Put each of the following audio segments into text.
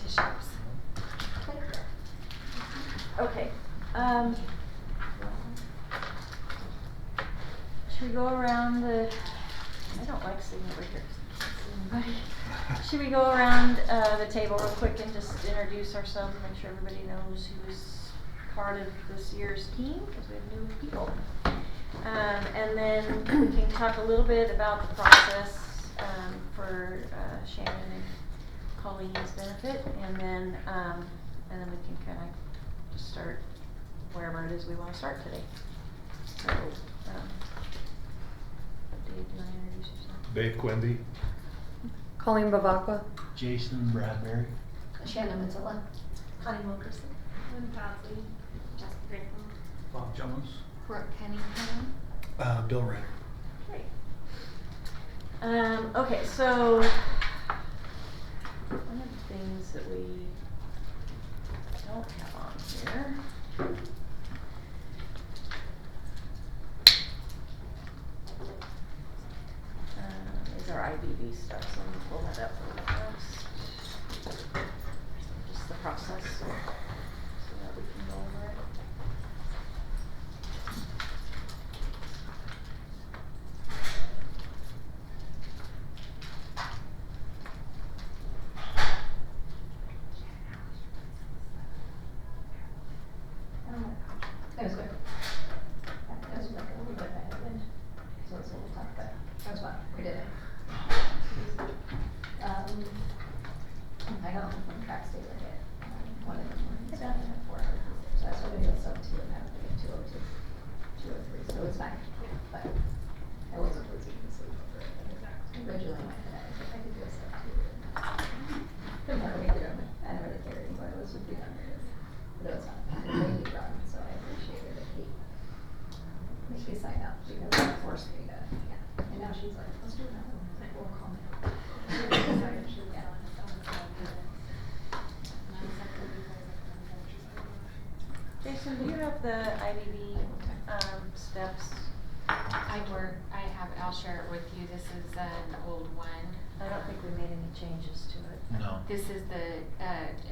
tissues. Okay. Should we go around the? I don't like sitting over here. Should we go around the table real quick and just introduce ourselves and make sure everybody knows who's part of this year's team, because we have new people. And then we can talk a little bit about the process for Shannon and Colleen's benefit, and then we can kind of just start wherever it is we want to start today. So, Dave, do you want to introduce yourself? Dave Quinby. Colleen Bavacqua. Jason Bradbury. Shannon Mazzilla. Connie Wilkerson. Lynn Padley. Jessica Grateful. Bob Jones. Brooke Cunningham. Bill Renner. Great. Okay, so one of the things that we don't have on here is our IBB stuff, so let me pull that up for us. Just the process, so that we can go over it. That was good. That was like a little bit better than, so it's a little tough, but that was fun. We did it. I got home from track state like at 1 in the morning, so I had 4 hours. So I started at sub 2 and had to get 2:02, 2:03, so it's fine. But I wasn't losing the sleep over it. Originally in my head, I was like, I could do a sub 2. Couldn't have a big deal. I never really cared anymore. It was just be done with it. But it was fun. I had a really run, so I appreciated it. She signed up because it forced me to, yeah. And now she's like, let's do another one. It's like, we'll call me. Jason, do you have the IBB steps? I have, I'll share it with you. This is an old one. I don't think we made any changes to it. No. This is the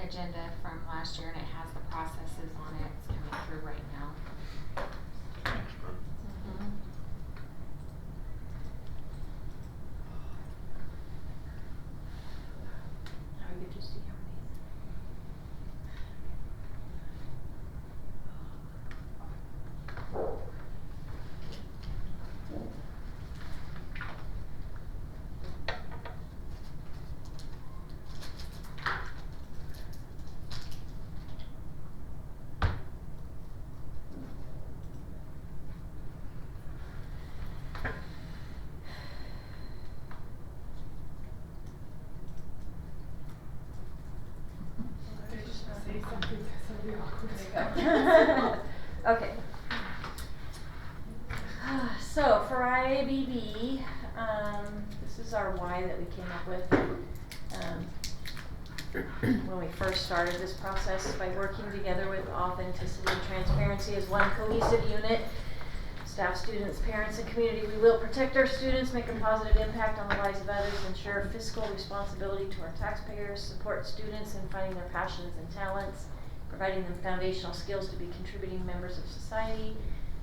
agenda from last year, and it has the processes on it. It's coming through right now. Thanks, Brooke. Now we get to see how many. Okay. So for IBB, this is our why that we came up with when we first started this process. By working together with authenticity and transparency as one cohesive unit, staff, students, parents, and community, we will protect our students, make a positive impact on the lives of others, ensure fiscal responsibility to our taxpayers, support students in finding their passions and talents, providing them foundational skills to be contributing members of society,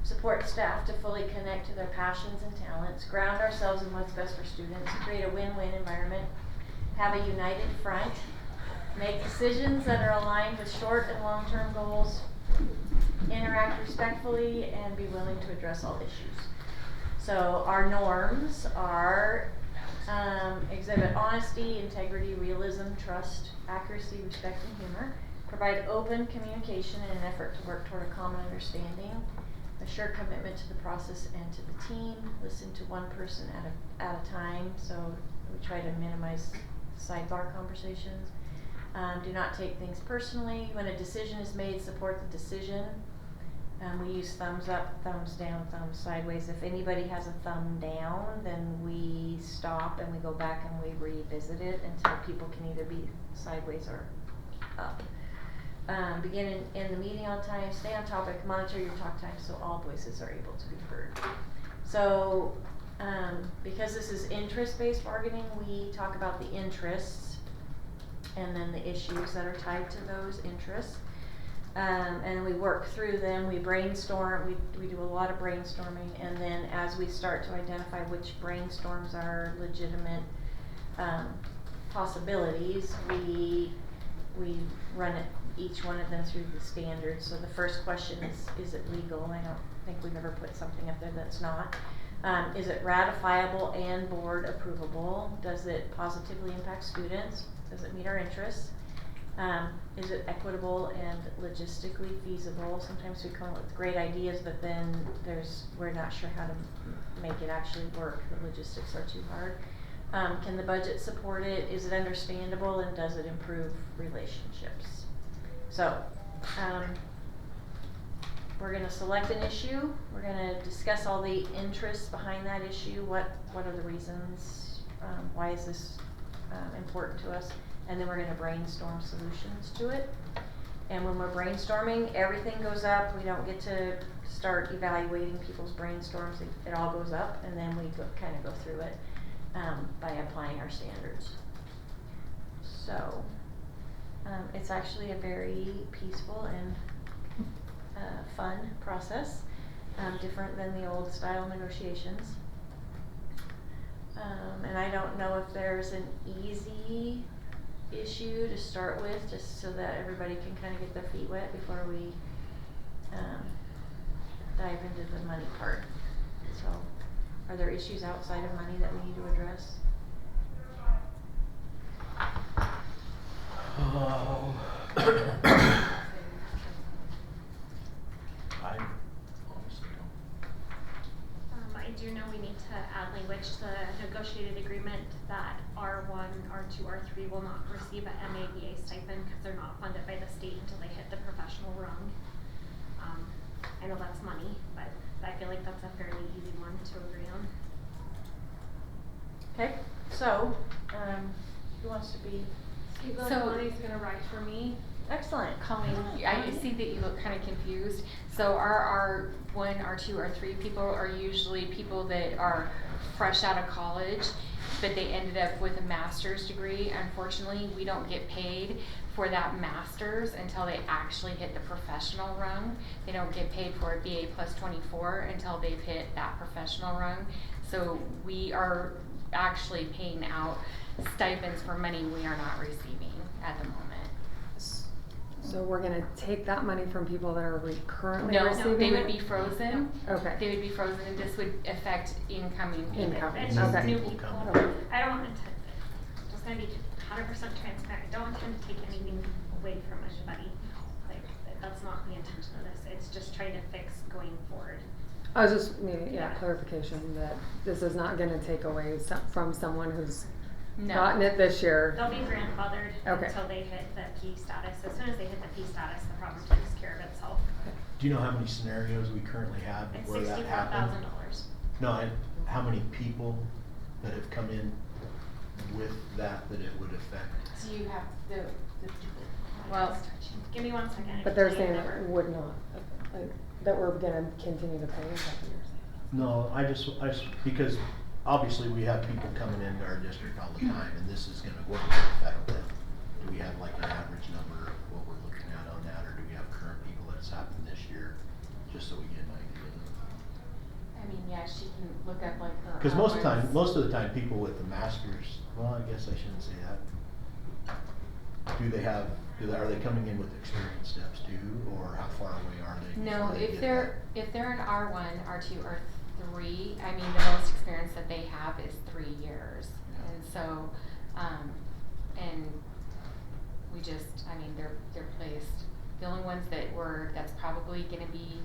support staff to fully connect to their passions and talents, ground ourselves in what's best for students, create a win-win environment, have a united front, make decisions that are aligned with short and long-term goals, interact respectfully, and be willing to address all issues. So our norms are exhibit honesty, integrity, realism, trust, accuracy, respect, and humor. Provide open communication in an effort to work toward a common understanding. Assure commitment to the process and to the team. Listen to one person at a time, so we try to minimize sidebar conversations. Do not take things personally. When a decision is made, support the decision. We use thumbs up, thumbs down, thumbs sideways. If anybody has a thumb down, then we stop and we go back and we revisit it until people can either be sideways or up. Begin in the meeting on time, stay on topic, monitor your talk time so all voices are able to be heard. So because this is interest-based bargaining, we talk about the interests and then the issues that are tied to those interests. And we work through them, we brainstorm, we do a lot of brainstorming, and then as we start to identify which brainstorms are legitimate possibilities, we run each one of them through the standards. So the first question is it legal? I don't think we've ever put something up there that's not. Is it ratifiable and board approvable? Does it positively impact students? Does it meet our interests? Is it equitable and logistically feasible? Sometimes we come up with great ideas, but then we're not sure how to make it actually work. The logistics are too hard. Can the budget support it? Is it understandable, and does it improve relationships? So, we're gonna select an issue. We're gonna discuss all the interests behind that issue. What are the reasons? Why is this important to us? And then we're gonna brainstorm solutions to it. And when we're brainstorming, everything goes up. We don't get to start evaluating people's brainstorms. It all goes up, and then we kind of go through it by applying our standards. So, it's actually a very peaceful and fun process, different than the old style negotiations. And I don't know if there's an easy issue to start with, just so that everybody can kind of get their feet wet before we dive into the money part. So, are there issues outside of money that we need to address? Oh. I honestly don't. I do know we need to add language to the negotiated agreement that R1, R2, R3 will not receive a MABA stipend because they're not funded by the state until they hit the professional rung. I know that's money, but I feel like that's a fairly easy one to agree on. Okay, so, who wants to be? So Money's gonna write for me. Excellent. Colleen, I see that you look kind of confused. So our R1, R2, R3 people are usually people that are fresh out of college, but they ended up with a master's degree. Unfortunately, we don't get paid for that master's until they actually hit the professional rung. They don't get paid for a BA plus 24 until they've hit that professional rung. So we are actually paying out stipends for money we are not receiving at the moment. So we're gonna take that money from people that are currently No, receiving they it? would be frozen. Okay. They would be frozen, and this would affect incoming people. Incoming. It's just Okay. new People people. coming. I don't intend, just gonna be 100% transparent. I don't intend to take anything away from anybody. Like, that's not the intention of this. It's just trying to fix going forward. I was just needing, clarification that this is not gonna take away from someone who's No. gotten it this year. They'll be grandfathered Okay. until they hit the P status. As soon as they hit the P status, the problem takes care of itself. Do you know how many scenarios we currently have It's where that happened? $64,000. No, how many people that have come in with that it would affect? So you have well, Give me 1 second. I But can they're tell you saying the that number. would not, that we're gonna continue to pay, is that what you're saying? No, I just, because obviously we have people coming into our district all the time, and this is gonna go into affect them. Do we have like an average number of what we're looking at on that, or do we have current people that's happened this year, just so we get an idea? I mean, yeah, she can look up like her. Cause most hours. of the time, people with the masters, well, I guess I shouldn't say that. Are they coming in with experience steps too, or how far away are they? No, before they if get they're an R1, R2, R3, I mean, the most experience that they have is 3 years. Yeah. And so, and we just, I mean, they're placed. The only ones that's probably gonna be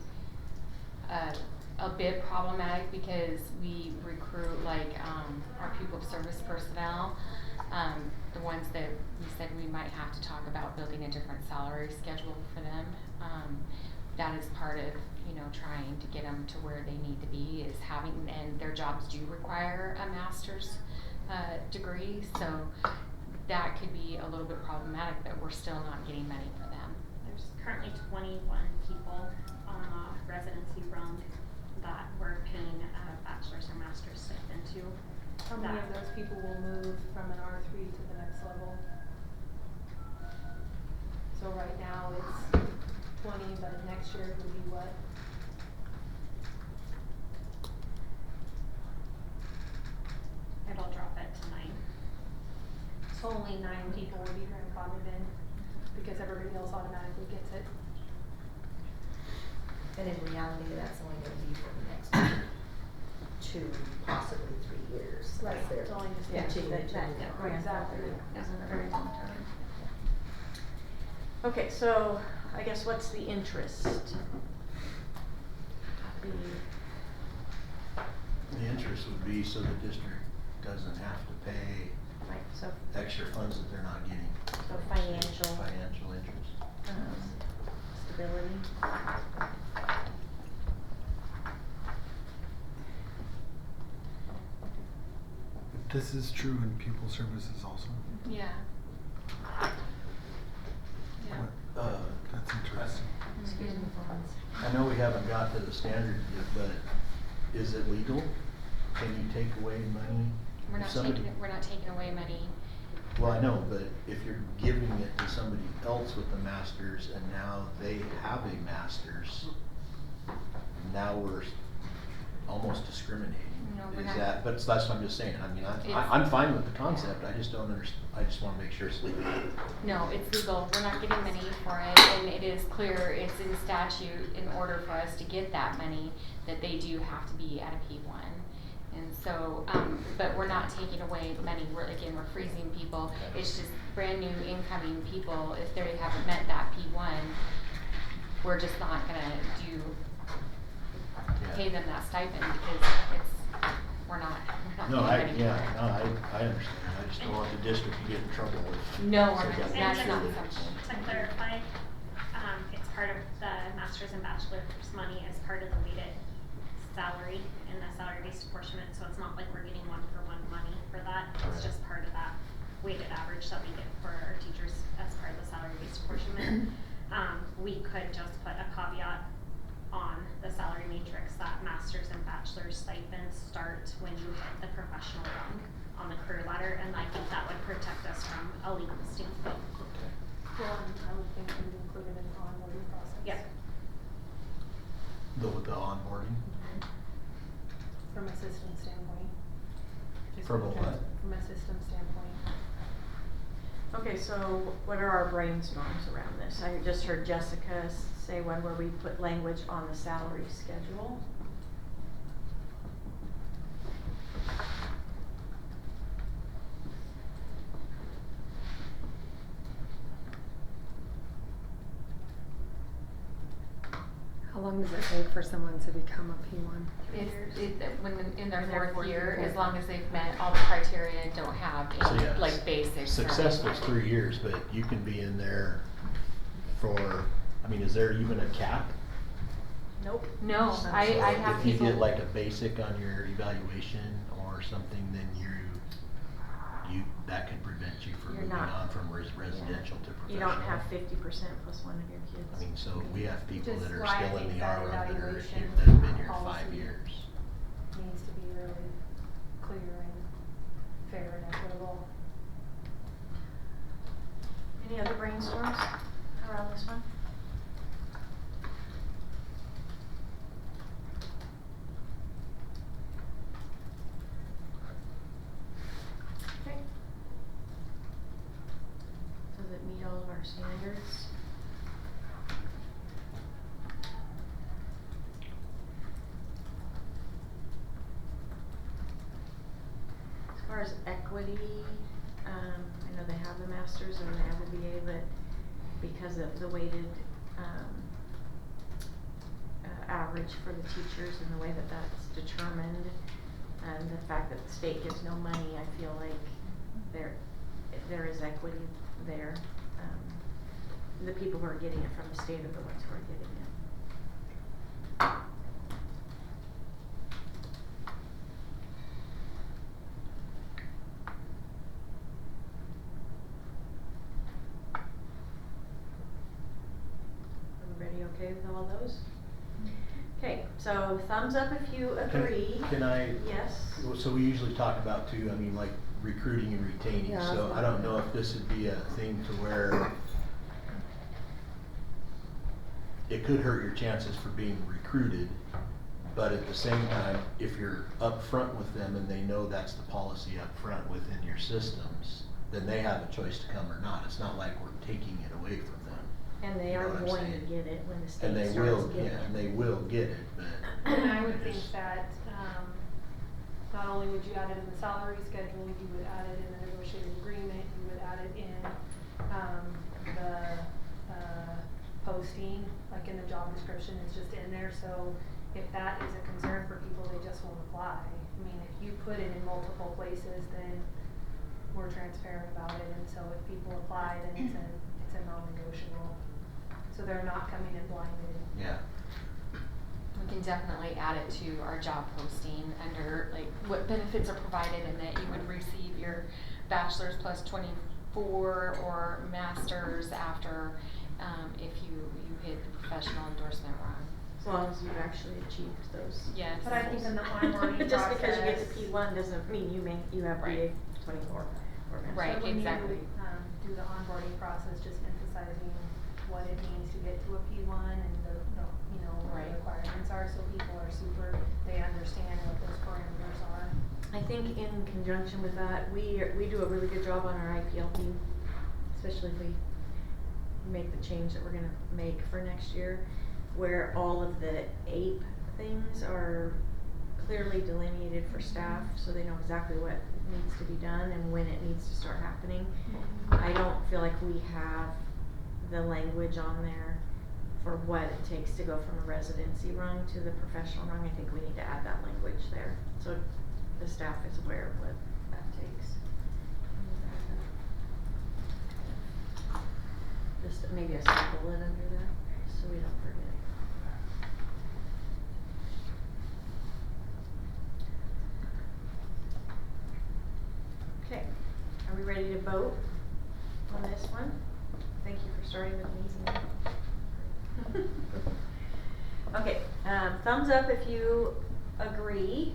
a bit problematic because we recruit like our pupil service personnel. The ones that we said we might have to talk about building a different salary schedule for them. That is part of, trying to get them to where they need to be is having, and their jobs do require a master's degree. So that could be a little bit problematic, but we're still not getting money for them. There's currently 21 people on a residency rung that we're paying a bachelor's or master's stipend to. How many of those people will move from an R3 to the next level? it's 20, but next year it would be what? It'll drop it to 9. So only 9 people would be grandfathered in, because everybody else automatically gets it. And in reality, that's only gonna be for the next 2, possibly 3 years. Right, That's their it's only just continuing that to- Exactly. isn't a very long term. Okay, so I guess what's the interest? The interest would be so the district doesn't have to pay Right, so, extra funds that they're not getting. so financial, Financial interest. stability. This is true in pupil services also. Yeah. Yeah. That's interesting. Excuse me, Florence. I know we haven't got to the standard yet, but is it legal? Can you take away money? We're If not somebody- we're not taking away money. Well, I know, but if you're giving it to somebody else with a master's and now they have a master's, now we're almost discriminating. No, we're Is not. that, but that's what I'm just saying, I mean, I'm fine with the concept, I just don't I just wanna make sure it's legal. No, it's legal. We're not getting money for it, and it is clear, it's in statute, in order for us to get that money, that they do have to be at a P1. And so, but we're not taking away money, we're freezing people. It's just brand new incoming people, if they haven't met that P1, we're just not gonna pay them that stipend, because we're not No, getting money for it. I understand, I just don't want the district to get in trouble if. No, we're somebody not. else That's gets not it. something. To clarify, it's part of the master's and bachelor's money as part of the weighted salary in the salary-based apportionment, so it's not like we're getting one-for-one money for that. It's Right. just part of that weighted average that we get for our teachers as part of the salary-based apportionment. We could just put a caveat on the salary matrix that master's and bachelor's stipends start when you hit the professional rung on the career ladder, and I think that would protect us from a legal standpoint. Well, I would think we would include it in the onboarding process. Yep. The onboarding, From a system standpoint. Just From a because- what? From a system standpoint. Okay, so what are our brainstorms around this? I just heard Jessica say one where we put language on the salary schedule. How long does it take for someone to become a P1? When in their In their fourth fourth year, year. as long as they've met all the criteria and don't have So, any, yeah, like basics. or successful is anything. 3 years, but you can be in there for, I mean, is there even a cap? Nope. No, I So have if you people. get like a basic on your evaluation or something, then that could prevent you from You're moving not- on from residential to professional. You don't have 50% plus one of your kids. I mean, so we have people Just that are why I still in think the that R run that are evaluation here, that have been here policy 5 years. Needs to be really clear and fair and equitable. Any other brainstorms around this one? Okay. Does it meet all of our standards? As far as equity, I know they have the masters and they have the BA, but because of the weighted, average for the teachers and the way that that's determined, and the fact that the state gives no money, I feel like there is equity there. The people who are getting it from the state are the ones who are getting it. Everybody okay with all those? Okay, so thumbs up if you agree. Can I? Yes. So we usually talk about too, I mean, like recruiting and retaining, Yeah, so that's I don't know if this would be a thing to where it could hurt your chances for being recruited. But at the same time, if you're upfront with them and they know that's the policy upfront within your systems, then they have a choice to come or not. It's not like we're taking it away from them. And they You know are what I'm going to saying? get it when the state And they starts will, getting yeah, it. and they will get it, but. And I would think that, not only would you add it in the salary schedule, you would add it in the negotiated agreement, you would add it in, the, posting, like in the job description, it's just in there, so if that is a concern for people, they just won't apply. I mean, if you put it in multiple places, then we're transparent about it, and so if people apply, then it's a non-negotiable. So they're not coming in blinded. Yeah. We can definitely add it to our job posting under like what benefits are provided and that you would receive your bachelor's plus 24 or master's after if you hit the professional endorsement run. As long as you've actually achieved those. Yes. But I think in the onboarding process. Just because you get the P1 doesn't mean you have Right. PA 24 or master's. Right, But when exactly. you, do the onboarding process, just emphasizing what it means to get to a P1 and the you know, what Right. the requirements are, so people are they understand what those parameters are. I think in conjunction with that, we do a really good job on our IPLP, especially if we make the change that we're gonna make for next year, where all of the APE things are clearly delineated for staff, so they know exactly what needs to be done and when it needs to start happening. I don't feel like we have the language on there for what it takes to go from a residency rung to the professional rung. I think we need to add that language there, so the staff is aware of what that takes. Just maybe a simple bullet under that, so we don't forget. Okay, are we ready to vote on this one? Thank you for starting with an easy one. Okay, thumbs up if you agree,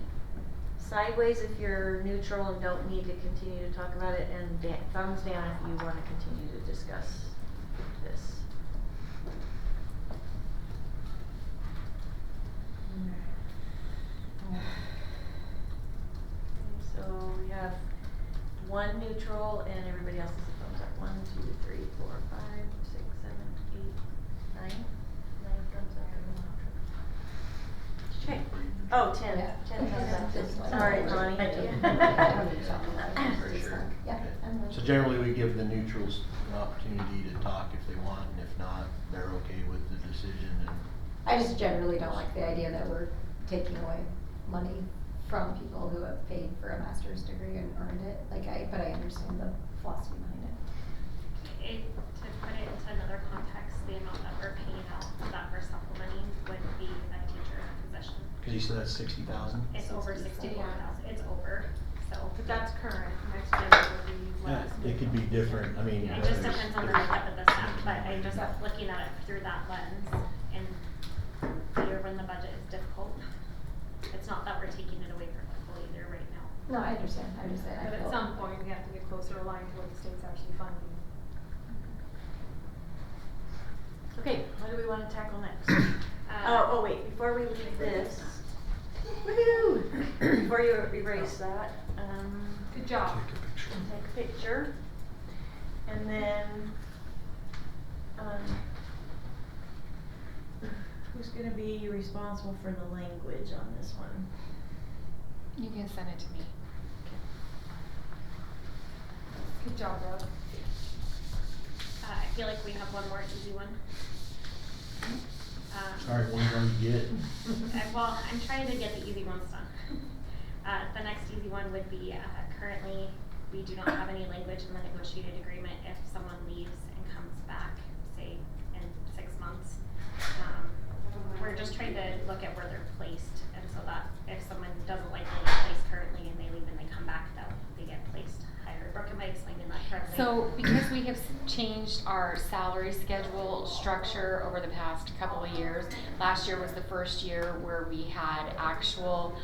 sideways if you're neutral and don't need to continue to talk about it, and thumbs down if you want to continue to discuss this. So we have one neutral and everybody else is a thumbs up. 1, 2, 3, 4, 5, 6, 7, 8, 9. 9 thumbs up and 1 neutral. Okay. Oh, 10. Yeah. 10 thumbs up. Just one. Sorry, Connie. For sure. Yeah, I'm with So you. generally, we give the neutrals an opportunity to talk if they want, and if not, they're okay with the decision and. I just generally don't like the idea that we're taking away money from people who have paid for a master's degree and earned it, but I understand the philosophy behind it. To put it into another context, the amount that we're paying out that we're supplementing would be a teacher in a position. Cause you said that's 60,000? It's over 64,000, it's over, so. But that's current, next year will be Yeah, less. it could be different, I mean. It just there's- depends on the makeup of the staff, but I'm just Yeah. looking at it through that lens, and the year when the budget is difficult. It's not that we're taking it away from people either right now. No, I understand, I understand. I But at feel- some point, we have to get closer aligned to what the state's actually funding. Okay, what do we want to tackle next? Uh, Oh wait, before we leave this, woohoo! Before you erase that, Good job. Take a picture. take a picture. And then, who's gonna be responsible for the language on this one? You can send it to me. Good job, Rob. I feel like we have one more easy one. Sorry, one more you get. Well, I'm trying to get the easy ones done. The next easy one would be, currently, we do not have any language in the negotiated agreement if someone leaves and comes back, say, in 6 months. We're just trying to look at where they're placed, and so that if someone doesn't like where they're placed currently and they leave and they come back, they get placed higher. Brooke, am I explaining that correctly? So because we have changed our salary schedule structure over the past couple of years, last year was the first year where we had actual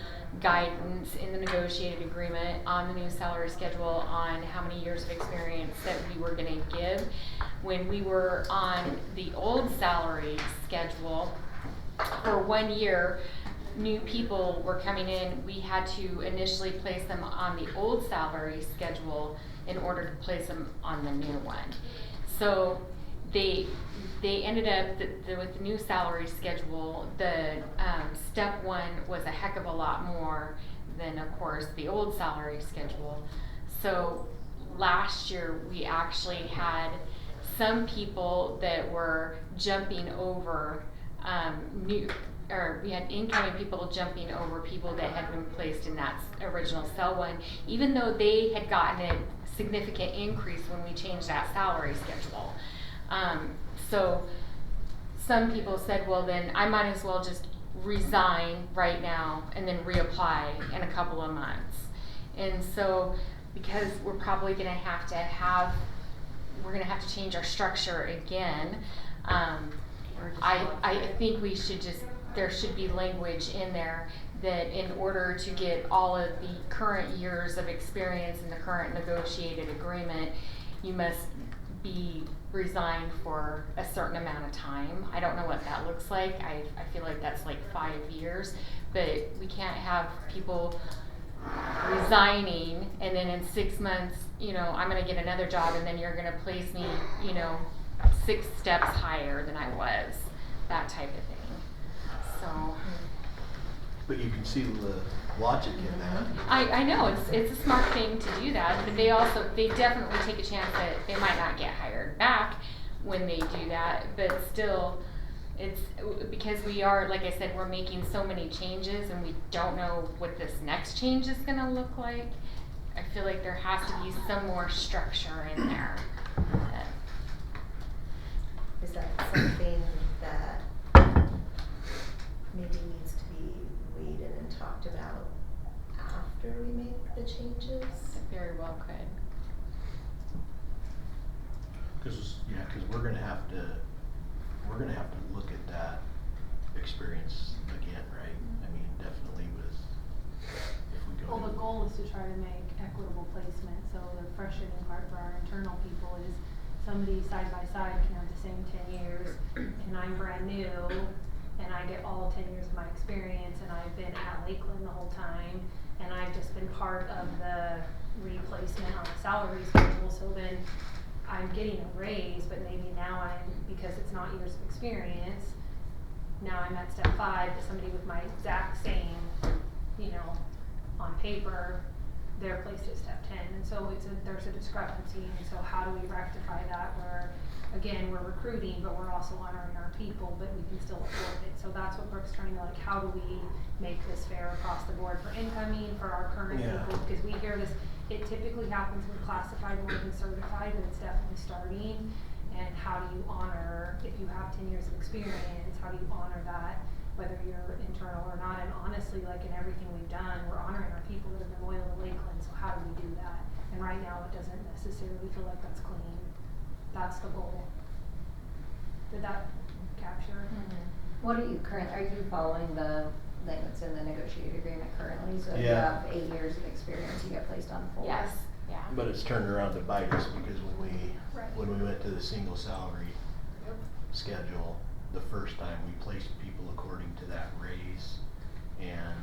guidance in the negotiated agreement on the new salary schedule on how many years of experience that we were gonna give. When we were on the old salary schedule, for 1 year, new people were coming in, we had to initially place them on the old salary schedule in order to place them on the new one. So they ended up, with the new salary schedule, the step one was a heck of a lot more than, of course, the old salary schedule. So last year, we actually had some people that were jumping over we had incoming people jumping over people that had been placed in that original cell one, even though they had gotten a significant increase when we changed that salary schedule. So some people said, well, then I might as well just resign right now and then reapply in a couple of months. And so, because we're probably going to have to change our structure again, I think we should there should be language in there that in order to get all of the current years of experience in the current negotiated agreement, you must be resigned for a certain amount of time. I don't know what that looks like. I feel like that's like 5 years, but we can't have people resigning and then in 6 months, I'm gonna get another job and then you're gonna place me, 6 steps higher than I was, that type of thing. So. But you can see the logic in that. I know, it's a smart thing to do that, but they definitely take a chance that they might not get hired back when they do that, but still, it's because we are, like I said, we're making so many changes and we don't know what this next change is gonna look like. I feel like there has to be some more structure in there. Is that something that maybe needs to be weighed in and talked about after we make the changes? It very well could. Because we're gonna have to look at that experience again, right? I mean, definitely if we go. Well, the goal is to try to make equitable placement, so the frustrating part for our internal people is somebody side by side can have the same 10 years, and I'm brand new, and I get all 10 years of my experience, and I've been at Lakeland the whole time, and I've just been part of the replacement on the salary schedule, so then I'm getting a raise, but maybe now because it's not years of experience, now I'm at step 5, but somebody with my exact same, on paper, they're placed at step 10, and so there's a discrepancy, and so how do we rectify that where, again, we're recruiting, but we're also honoring our people, but we can still afford it. So that's what Brooke's trying to, how do we make this fair across the board for incoming, for our current people, because we hear this, it typically happens with classified more than certified, but it's definitely starting, and how do you honor, if you have 10 years of experience, how do you honor that, whether you're internal or not, and honestly, in everything we've done, we're honoring our people that have been loyal to Lakeland, so how do we do that? And right now, it doesn't necessarily feel like that's clean. That's the goal. Did that capture? Mm-hmm. What are you following the thing that's in the negotiated agreement currently? So if you Yeah. have 8 years of experience, you get placed on 4. Yes, yeah. But it's turned around to bite us because when we went to the single salary schedule, the first time we placed people according to that raise, and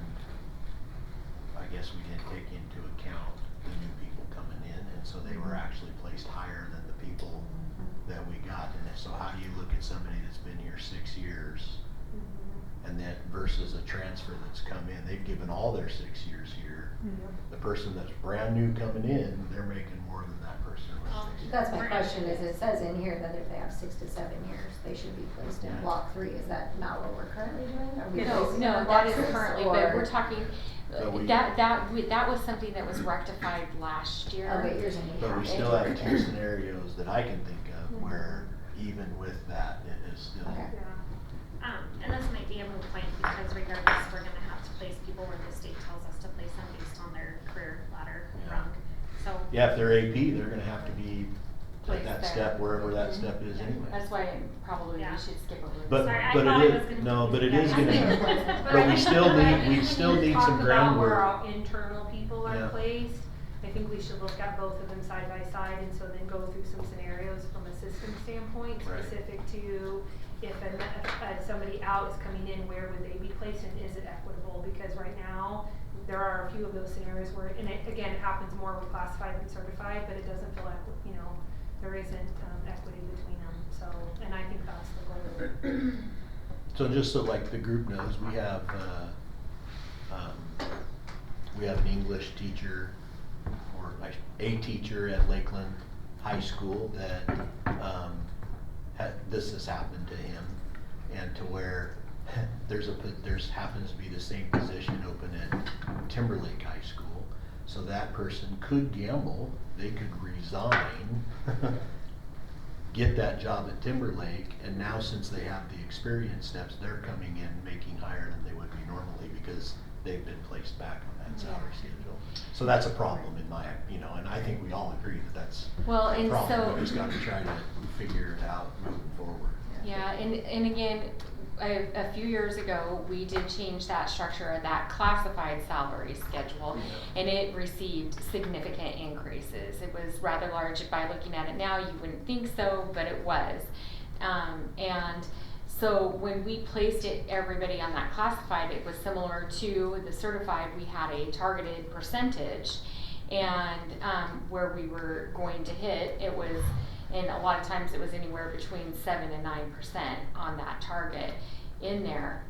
I guess we didn't take into account the new people coming in, and so they were actually placed higher than the people that we got. And so how do you look at somebody that's been here 6 years and that versus a transfer that's come in? They've given all their 6 years here. The person that's brand new coming in, they're making more than that person was. That's my question, is it says in here that if they have 6 to 7 years, they should be placed in block 3. Is that not what we're currently doing? Are we placing them No, in that block is 6, currently, or- but we're talking, So that was something that was rectified last year. Oh, but yours only But we half still have inch. 2 scenarios that I can think of where even with that, it is still. Okay. And this might be a moot point because regardless, we're gonna have to place people where the state tells us to place them based on their career ladder Yeah. rung. So. Yeah, if they're AP, they're gonna have to be placed that there. step, wherever that Mhm. step is anyway. That's why probably Yeah. we should skip over this. But, Sorry, I but thought it it was is, gonna no, be- but it yeah, is I think gonna, it was. but we still need some When talk about where groundwork. our internal people are Yeah. placed, I think we should look at both of them side by side, and so then go through some scenarios from a system standpoint, Right. specific to if somebody out is coming in, where would they be placed, and is it equitable? Because right now, there are a few of those scenarios where, and it, again, it happens more with classified than certified, but it doesn't feel there isn't, equity between them, so, and I think that's the goal. So just so like the group knows, we have an English teacher, or like a teacher at Lakeland High School that, this has happened to him, and to where there's happens to be the same position open at Timberlake High School. So that person could gamble, they could resign, get that job at Timberlake, and now since they have the experience steps, they're coming in making higher than they would be normally because they've been placed back on that salary schedule. So that's a problem in my, and I think we all agree that that's Well, a and problem. so- We just gotta try to figure it out moving forward. Yeah, and again, a few years ago, we did change that structure of that classified salary schedule, and it received significant increases. It was rather large. By looking at it now, you wouldn't think so, but it was. And so when we placed everybody on that classified, it was similar to the certified. We had a targeted percentage, and where we were going to hit, it was, and a lot of times it was anywhere between 7 and 9% on that target in there.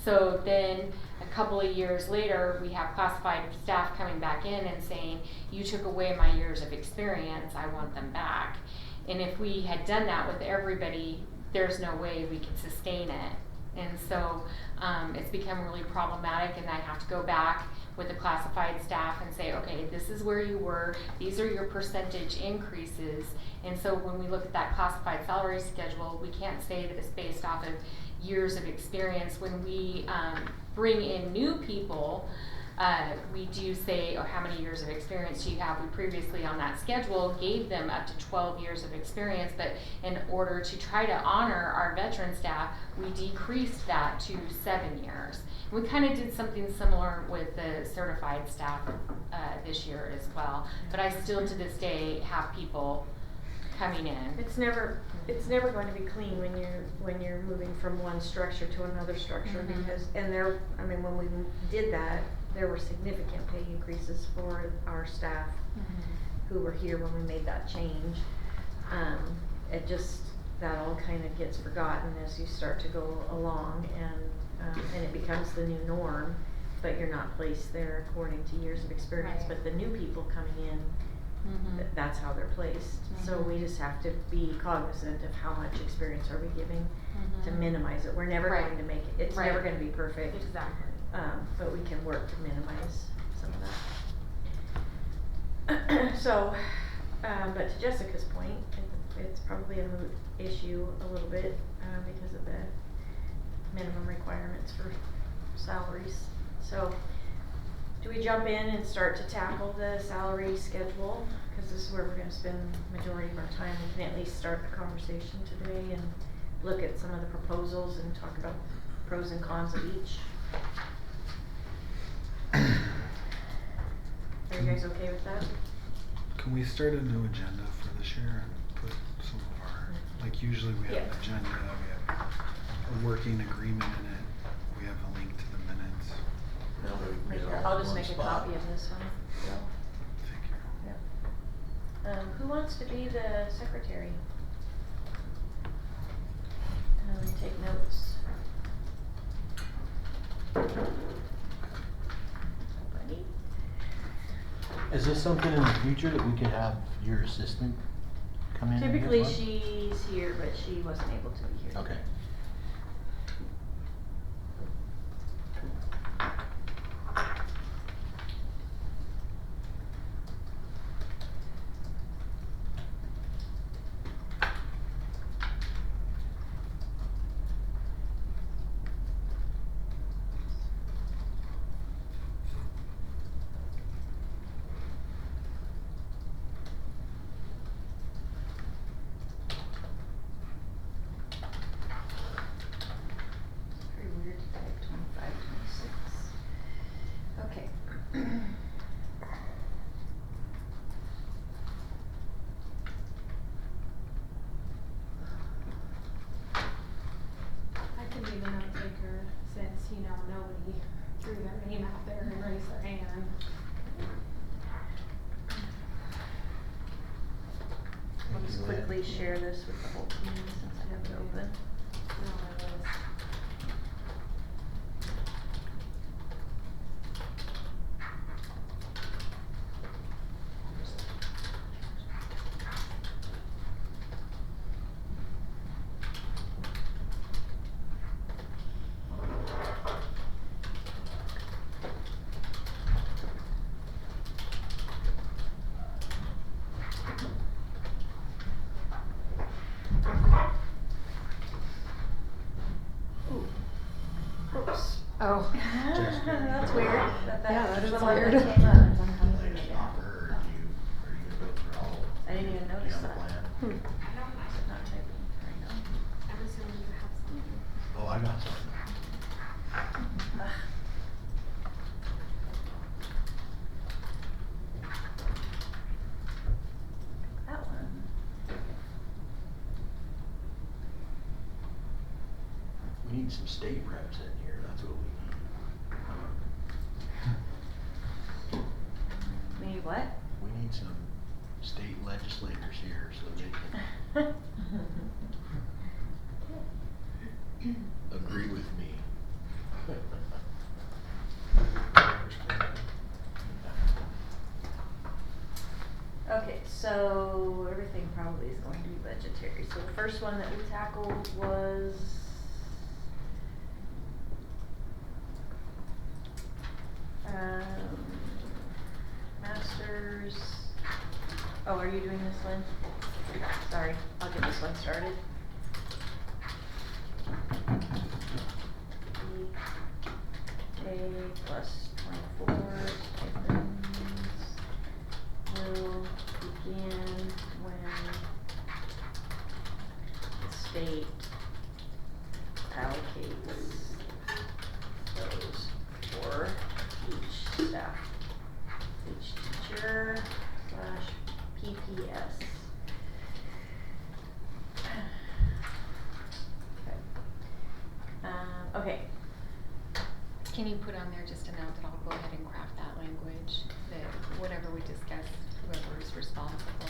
So then a couple of years later, we have classified staff coming back in and saying, you took away my years of experience, I want them back. And if we had done that with everybody, there's no way we could sustain it. And so it's become really problematic, and I have to go back with the classified staff and say, okay, this is where you were, these are your percentage increases. And so when we look at that classified salary schedule, we can't say that it's based off of years of experience. When we bring in new people, we do say, oh, how many years of experience do you have? We previously on that schedule gave them up to 12 years of experience, but in order to try to honor our veteran staff, we decreased that to 7 years. We kind of did something similar with the certified staff this year as well, but I still to this day have people coming in. It's never going to be clean when you're moving from one structure to another structure, Mhm. because, when we did that, there were significant pay increases for our staff who were here when we made that change. That all kind of gets forgotten as you start to go along, and it becomes the new norm, but you're not placed there according to years of experience. Right. But the new people coming in, that's how they're placed. So Mhm. we just have to be cognizant of how much experience are we giving to Mhm. minimize it. We're never Right. going to make it, it's Right. never gonna be perfect. Exactly. But we can work to minimize some of that. So, but to Jessica's point, it's probably a moot issue a little bit, because of the minimum requirements for salaries. So, do we jump in and start to tackle the salary schedule? Cause this is where we're gonna spend the majority of our time. We can at least start the conversation today and look at some of the proposals and talk about pros and cons of each. Are you guys okay with that? Can we start a new agenda for this year and put some of our, like usually we have an Yeah. agenda, we have a working agreement in it, we have a link to the minutes. Now we can get it all I'll in just one make a spot. copy of this one. Figure. Who wants to be the secretary? Take notes. Nobody? Is this something in the future that we could have your assistant come in? and Typically, get one? she's here, but she wasn't able to be here. Okay. you know, nobody threw their name out there and raised their hand. I'll just quickly share this with the whole community since I have it open. No, it was. Oops. Oh. That's weird. Yeah, that is little weird. bit came up. Latest offer, or are you gonna go through all? I didn't even notice you have a that. plan? I don't know. I'm not typing right now. I'm assuming you have something. Oh, I got something. That one. We need some state reps in here, that's what we need. Maybe what? We need some state legislators here so they can agree with me. Okay, so everything probably is going to be budgetary. So the first one that we tackled was masters. Oh, are you doing this one? Sorry, I'll get this one started. A plus 24 stipends will begin when the state allocates those for each staff, each teacher / PPS. Okay. Can you put on there just a note that I'll go ahead and craft that language, that whatever we discuss, whoever is responsible.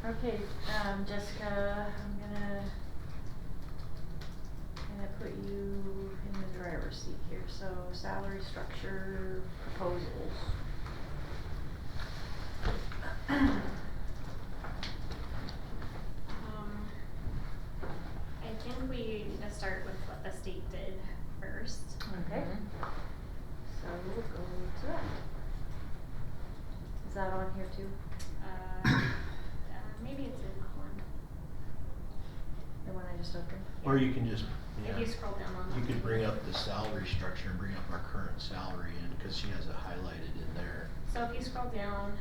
Okay, Jessica, I'm gonna put you in the driver's seat here. So salary structure proposals. I think we need to start with what the state did first. Okay. So we'll go to that. Is that on here too? Maybe it's in one. The one I just opened? Or you can just, If you scroll down on you the- could bring up the salary structure and bring up our current salary in, cause she has it highlighted in there. So if you scroll down,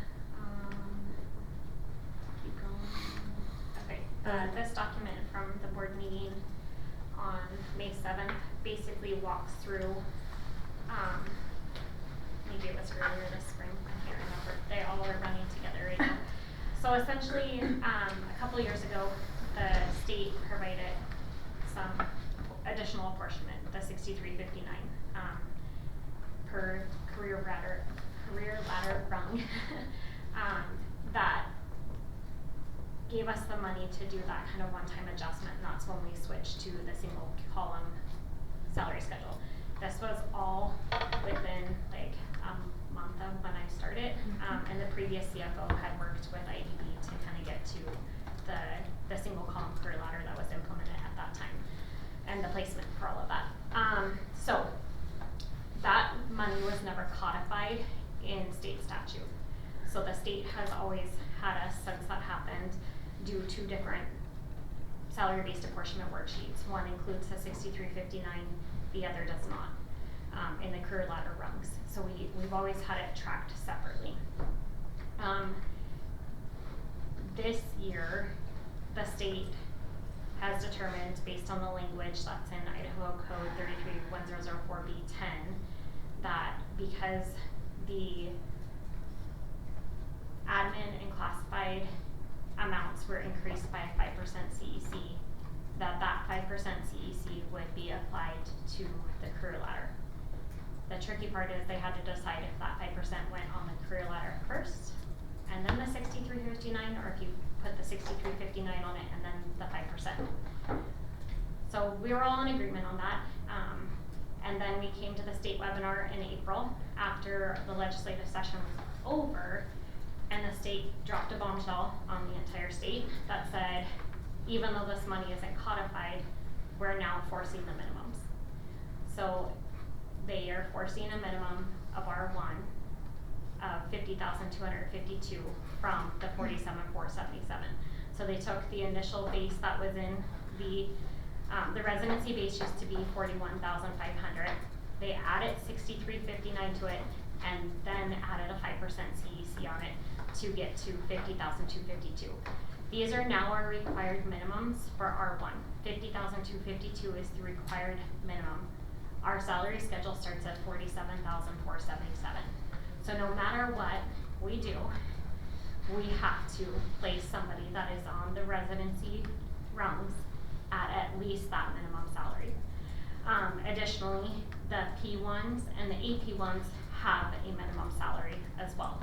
keep going. Okay, this document from the board meeting on May 7th basically walks through, maybe it was earlier this spring, I can't remember, they all are running together right now. So essentially, a couple years ago, the state provided some additional apportionment, the 6359, per career ladder rung, that gave us the money to do that kind of one-time adjustment, and that's when we switched to the single column salary schedule. This was all within like a month of when I started, and the previous CFO had worked with IBB to kind of get to the single column career ladder that was implemented at that time, and the placement for all of that. So that money was never codified in state statute. So the state has always had us, since that happened, do two different salary-based apportionment worksheets. One includes the 6359, the other does not, in the career ladder rungs. So we've always had it tracked separately. This year, the state has determined, based on the language that's in Idaho Code 331004B10, that because the admin and classified amounts were increased by a 5% CEC, that 5% CEC would be applied to the career ladder. The tricky part is they had to decide if that 5% went on the career ladder first, and then the 6359, or if you put the 6359 on it and then the 5%. So we were all in agreement on that. And then we came to the state webinar in April after the legislative session was over, and the state dropped a bombshell on the entire state that said, even though this money isn't codified, we're now forcing the minimums. So they are forcing a minimum of R1 of 50,252 from the 47,477. So they took the initial base that was in the residency base used to be 41,500. They added 6359 to it, and then added a 5% CEC on it to get to 50,252. These are now our required minimums for R1. 50,252 is the required minimum. Our salary schedule starts at 47,477. So no matter what we do, we have to place somebody that is on the residency rungs at least that minimum salary. Additionally, the P1s and the AP ones have a minimum salary as well.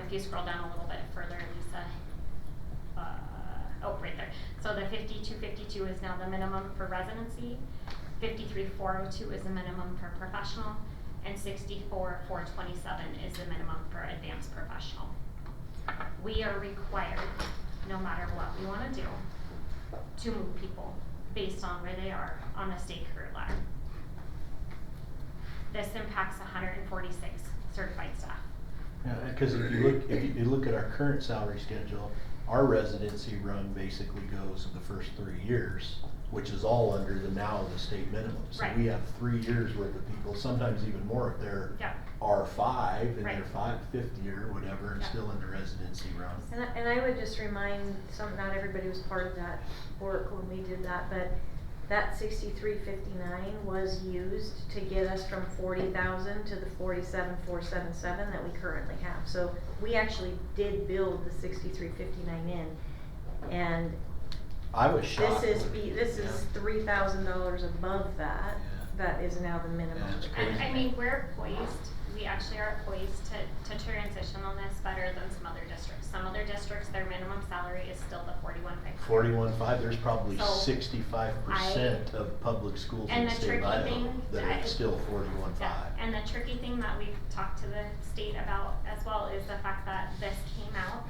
If you scroll down a little bit further, Lisa, right there. So the 5252 is now the minimum for residency, 53402 is the minimum for professional, and 64427 is the minimum for advanced professional. We are required, no matter what we want to do, to move people based on where they are on the state career ladder. This impacts 146 certified staff. Yeah, because if you look at our current salary schedule, our residency run basically goes the first 3 years, which is all under the state minimum. So Right. we have 3 years worth of people, sometimes even more if they're R5 and Right. they're fifth year or whatever, and Yeah. still in the residency run. And I would just remind not everybody was part of that work when we did that, but that 6359 was used to get us from 40,000 to the 47,477 that we currently have. So we actually did build the 6359 in, and I was shocked. this is $3,000 above that. Yeah. That is now the minimum. Yeah, it's And crazy. I mean, we actually are poised to transition on this better than some other districts. Some other districts, their minimum salary is still the 41,500. 41.5, there's probably So, 65% of public schools in and the the state of tricky Idaho thing, that are still 41.5. Yeah, and the tricky thing that we've talked to the state about as well is the fact that this came out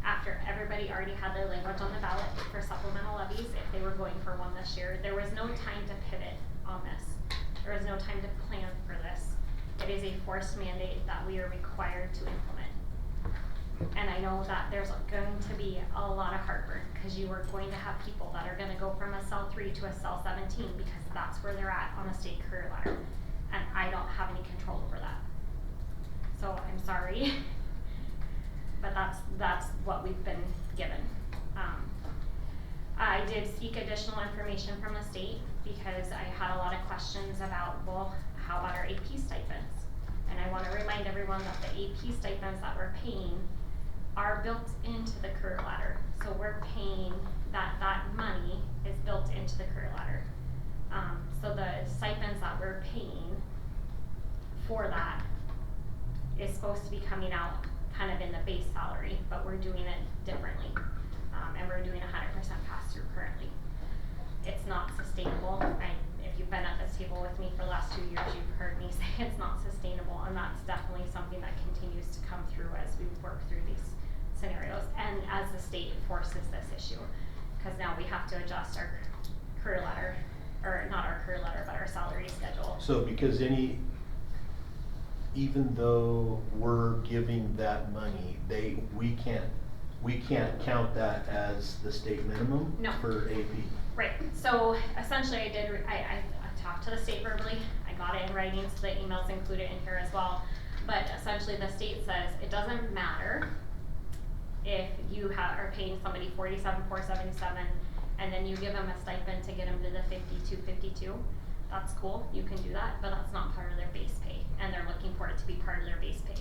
after everybody already had their language on the ballot for supplemental levies if they were going for one this year. There was no time to pivot on this. There was no time to plan for this. It is a forced mandate that we are required to implement. And I know that there's going to be a lot of heartburn because you are going to have people that are gonna go from a cell 3 to a cell 17 because that's where they're at on a state career ladder. And I don't have any control over that. So I'm sorry, but that's what we've been given. I did seek additional information from the state because I had a lot of questions about, well, how about our AP stipends? And I want to remind everyone that the AP stipends that we're paying are built into the career ladder. So we're paying that money is built into the career ladder. So the stipends that we're paying for that is supposed to be coming out kind of in the base salary, but we're doing it differently. And we're doing 100% pass-through currently. It's not sustainable. If you've been at this table with me for the last 2 years, you've heard me say it's not sustainable, and that's definitely something that continues to come through as we work through these scenarios and as the state enforces this issue. Because now we have to adjust our career ladder, or not our career ladder, but our salary schedule. So because even though we're giving that money, we can't count that as the state minimum No. for AP. Right, so essentially I talked to the state verbally, I got it in writing, so the email's included in here as well. But essentially the state says it doesn't matter if you are paying somebody 47,477 and then you give them a stipend to get them to the 52.52, that's cool, you can do that, but that's not part of their base pay, and they're looking for it to be part of their base pay.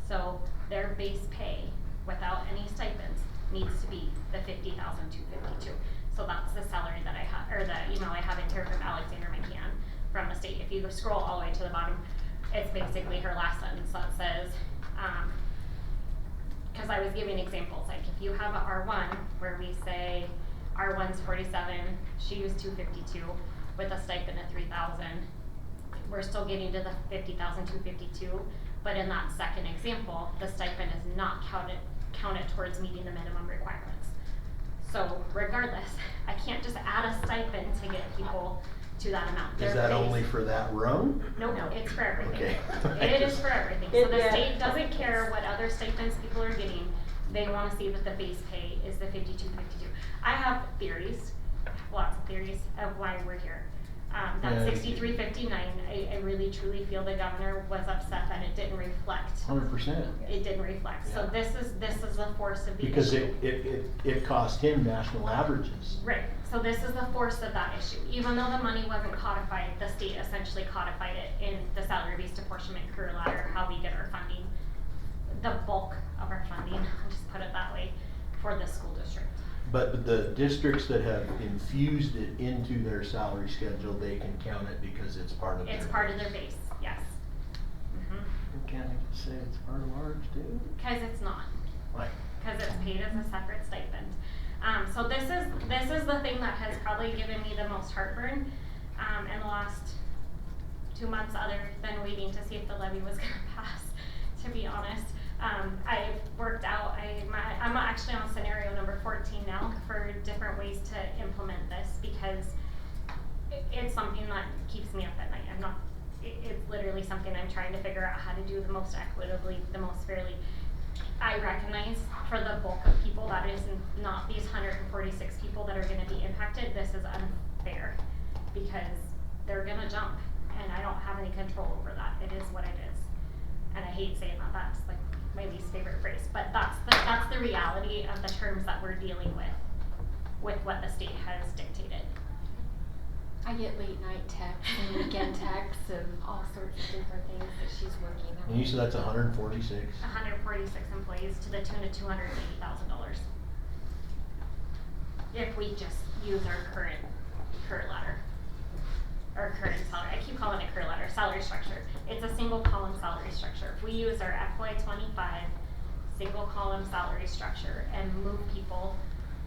So their base pay, without any stipends, needs to be the 50,252. So that's the salary that I have, or the email I have in here from Alexander McCann from the state. If you scroll all the way to the bottom, it's basically her last sentence that says, because I was giving examples, like if you have a R1 where we say R1's 47, she used 252 with a stipend of 3,000, we're still getting to the 50,252, but in that second example, the stipend is not counted towards meeting the minimum requirements. So regardless, I can't just add a stipend to get people to that amount. Is that only for that room? Nope, it's for everything. Okay. It is for everything. So the state doesn't care what other stipends people are getting. They want to see that the base pay is the 52.52. I have theories, lots of theories of why we're here. That 63.59, I really truly feel the governor was upset that it didn't reflect. 100%. It didn't reflect. So Yeah. this is the force of the Because issue. it cost him national averages. Right. So this is the force of that issue. Even though the money wasn't codified, the state essentially codified it in the salary-based apportionment career ladder, how we get our funding. The bulk of our funding, I'll just put it that way, for the school district. But the districts that have infused it into their salary schedule, they can count it because it's part of their It's part of their base, yes. Can't I just say it's part of ours too? Because it's not. Right. Because it's paid as a separate stipend. So this is the thing that has probably given me the most heartburn in the last 2 months, other than waiting to see if the levy was going to pass, to be honest. I've worked out, I'm actually on scenario number 14 now for different ways to implement this, because it's something that keeps me up at night. It's literally something I'm trying to figure out how to do the most equitably, the most fairly. I recognize for the bulk of people that is not these 146 people that are going to be impacted. This is unfair because they're going to jump, and I don't have any control over that. It is what it is, and I hate saying that. That's like my least favorite phrase, but that's the reality of the terms that we're dealing with what the state has dictated. I get late night texts and weekend texts and all sorts of different things that she's working on. And you said that's 146? 146 employees to the tune of $280,000. If we just use our current ladder, or current salary, I keep calling it career ladder, salary structure. It's a single column salary structure. If we use our FY25 single column salary structure and move people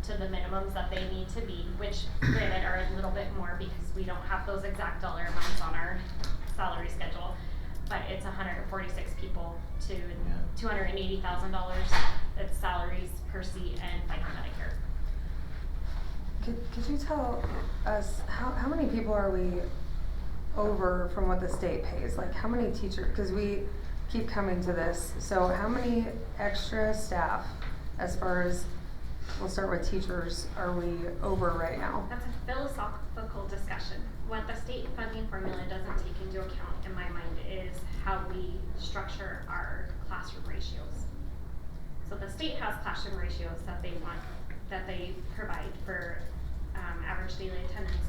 to the minimums that they need to be, which granted are a little bit more because we don't have those exact dollar amounts on our salary schedule, but it's 146 people to $280,000. That's salaries per seat and FICA Medicare. Could you tell us how many people are we over from what the state pays? Like how many teachers, because we keep coming to this, so how many extra staff, as far as, we'll start with teachers, are we over right now? That's a philosophical discussion. What the state funding formula doesn't take into account, in my mind, is how we structure our classroom ratios. So the state has classroom ratios that they provide for average daily attendance.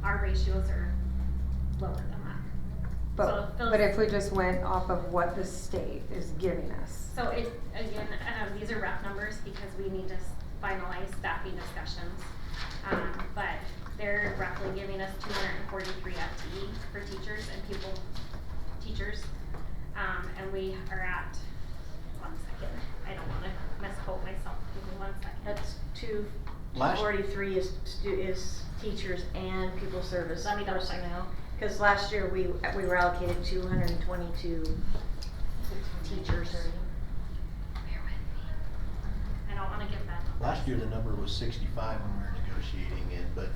Our ratios are lower than that. But if we just went off of what the state is giving us. So again, these are rough numbers because we need to finalize staffing discussions, but they're roughly giving us 243 FTE for teachers and teachers, and we are at, 1 second, I don't want to misquote myself, give me 1 second. That's 243 is teachers and pupil service Let me double check. personnel. Because last year we were allocated 222 teachers. Bear with me. I don't want to give that. Last year the number was 65 when we were negotiating it, but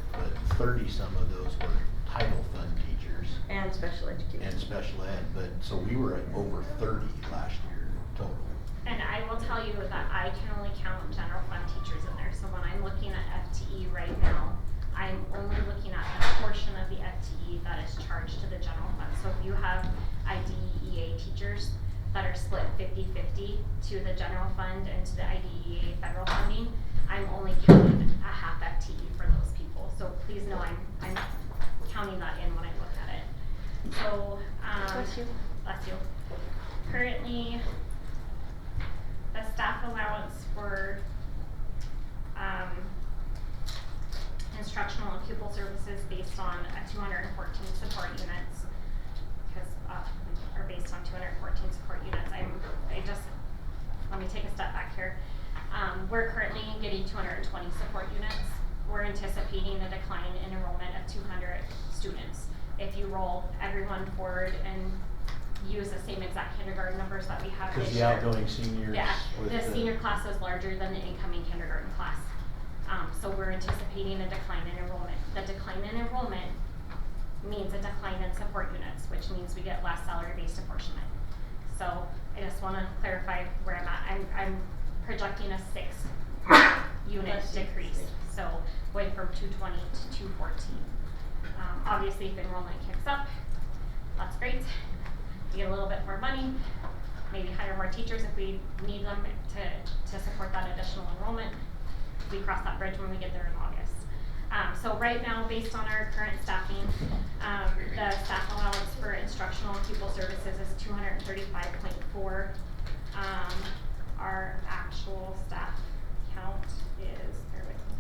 30 some of those were Title Fund teachers And special education. and special ed, but so we were at over 30 last year total. And I will tell you that I can only count general fund teachers in there. So when I'm looking at FTE right now, I'm only looking at a portion of the FTE that is charged to the general fund. So if you have IDEA teachers that are split 50-50 to the general fund and to the IDEA federal funding, I'm only counting a half FTE for those people. So, Bless you. bless you. Currently, the staff allowance for, instructional and pupil services based on 214 support units, because, are based on 214 support units. Let me take a step back here. We're currently getting 220 support units. We're anticipating a decline in enrollment of 200 students. If you roll everyone forward and use the same exact kindergarten numbers that we have this Cause year. the outgoing seniors. Yeah, with the senior class is larger than the incoming kindergarten class. So we're anticipating a decline in enrollment. The decline in enrollment means a decline in support units, which means we get less salary-based apportionment. So I just wanna clarify where I'm at. I'm projecting a 6 unit decrease. So going from 220 to 214. Obviously if enrollment kicks up, that's great. We get a little bit more money, maybe hire more teachers if we need them to support that additional enrollment. We cross that bridge when we get there in August. So right now, based on our current staffing, the staff allowance for instructional and pupil services is 235.4. Our actual staff count is, bear with me.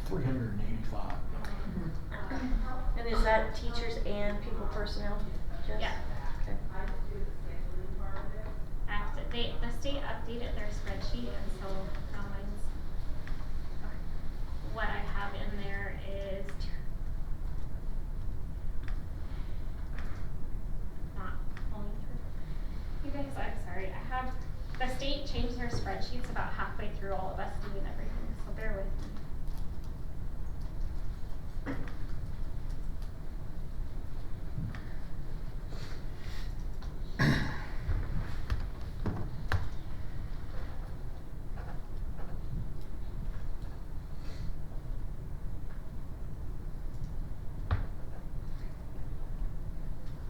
$385. And is that teachers and pupil personnel? Jess? Yeah. Okay. The state updated their spreadsheet, and so mine's, what I have in there is not only true. You guys, I'm sorry, the state changed their spreadsheets about halfway through all of us doing everything, so bear with me.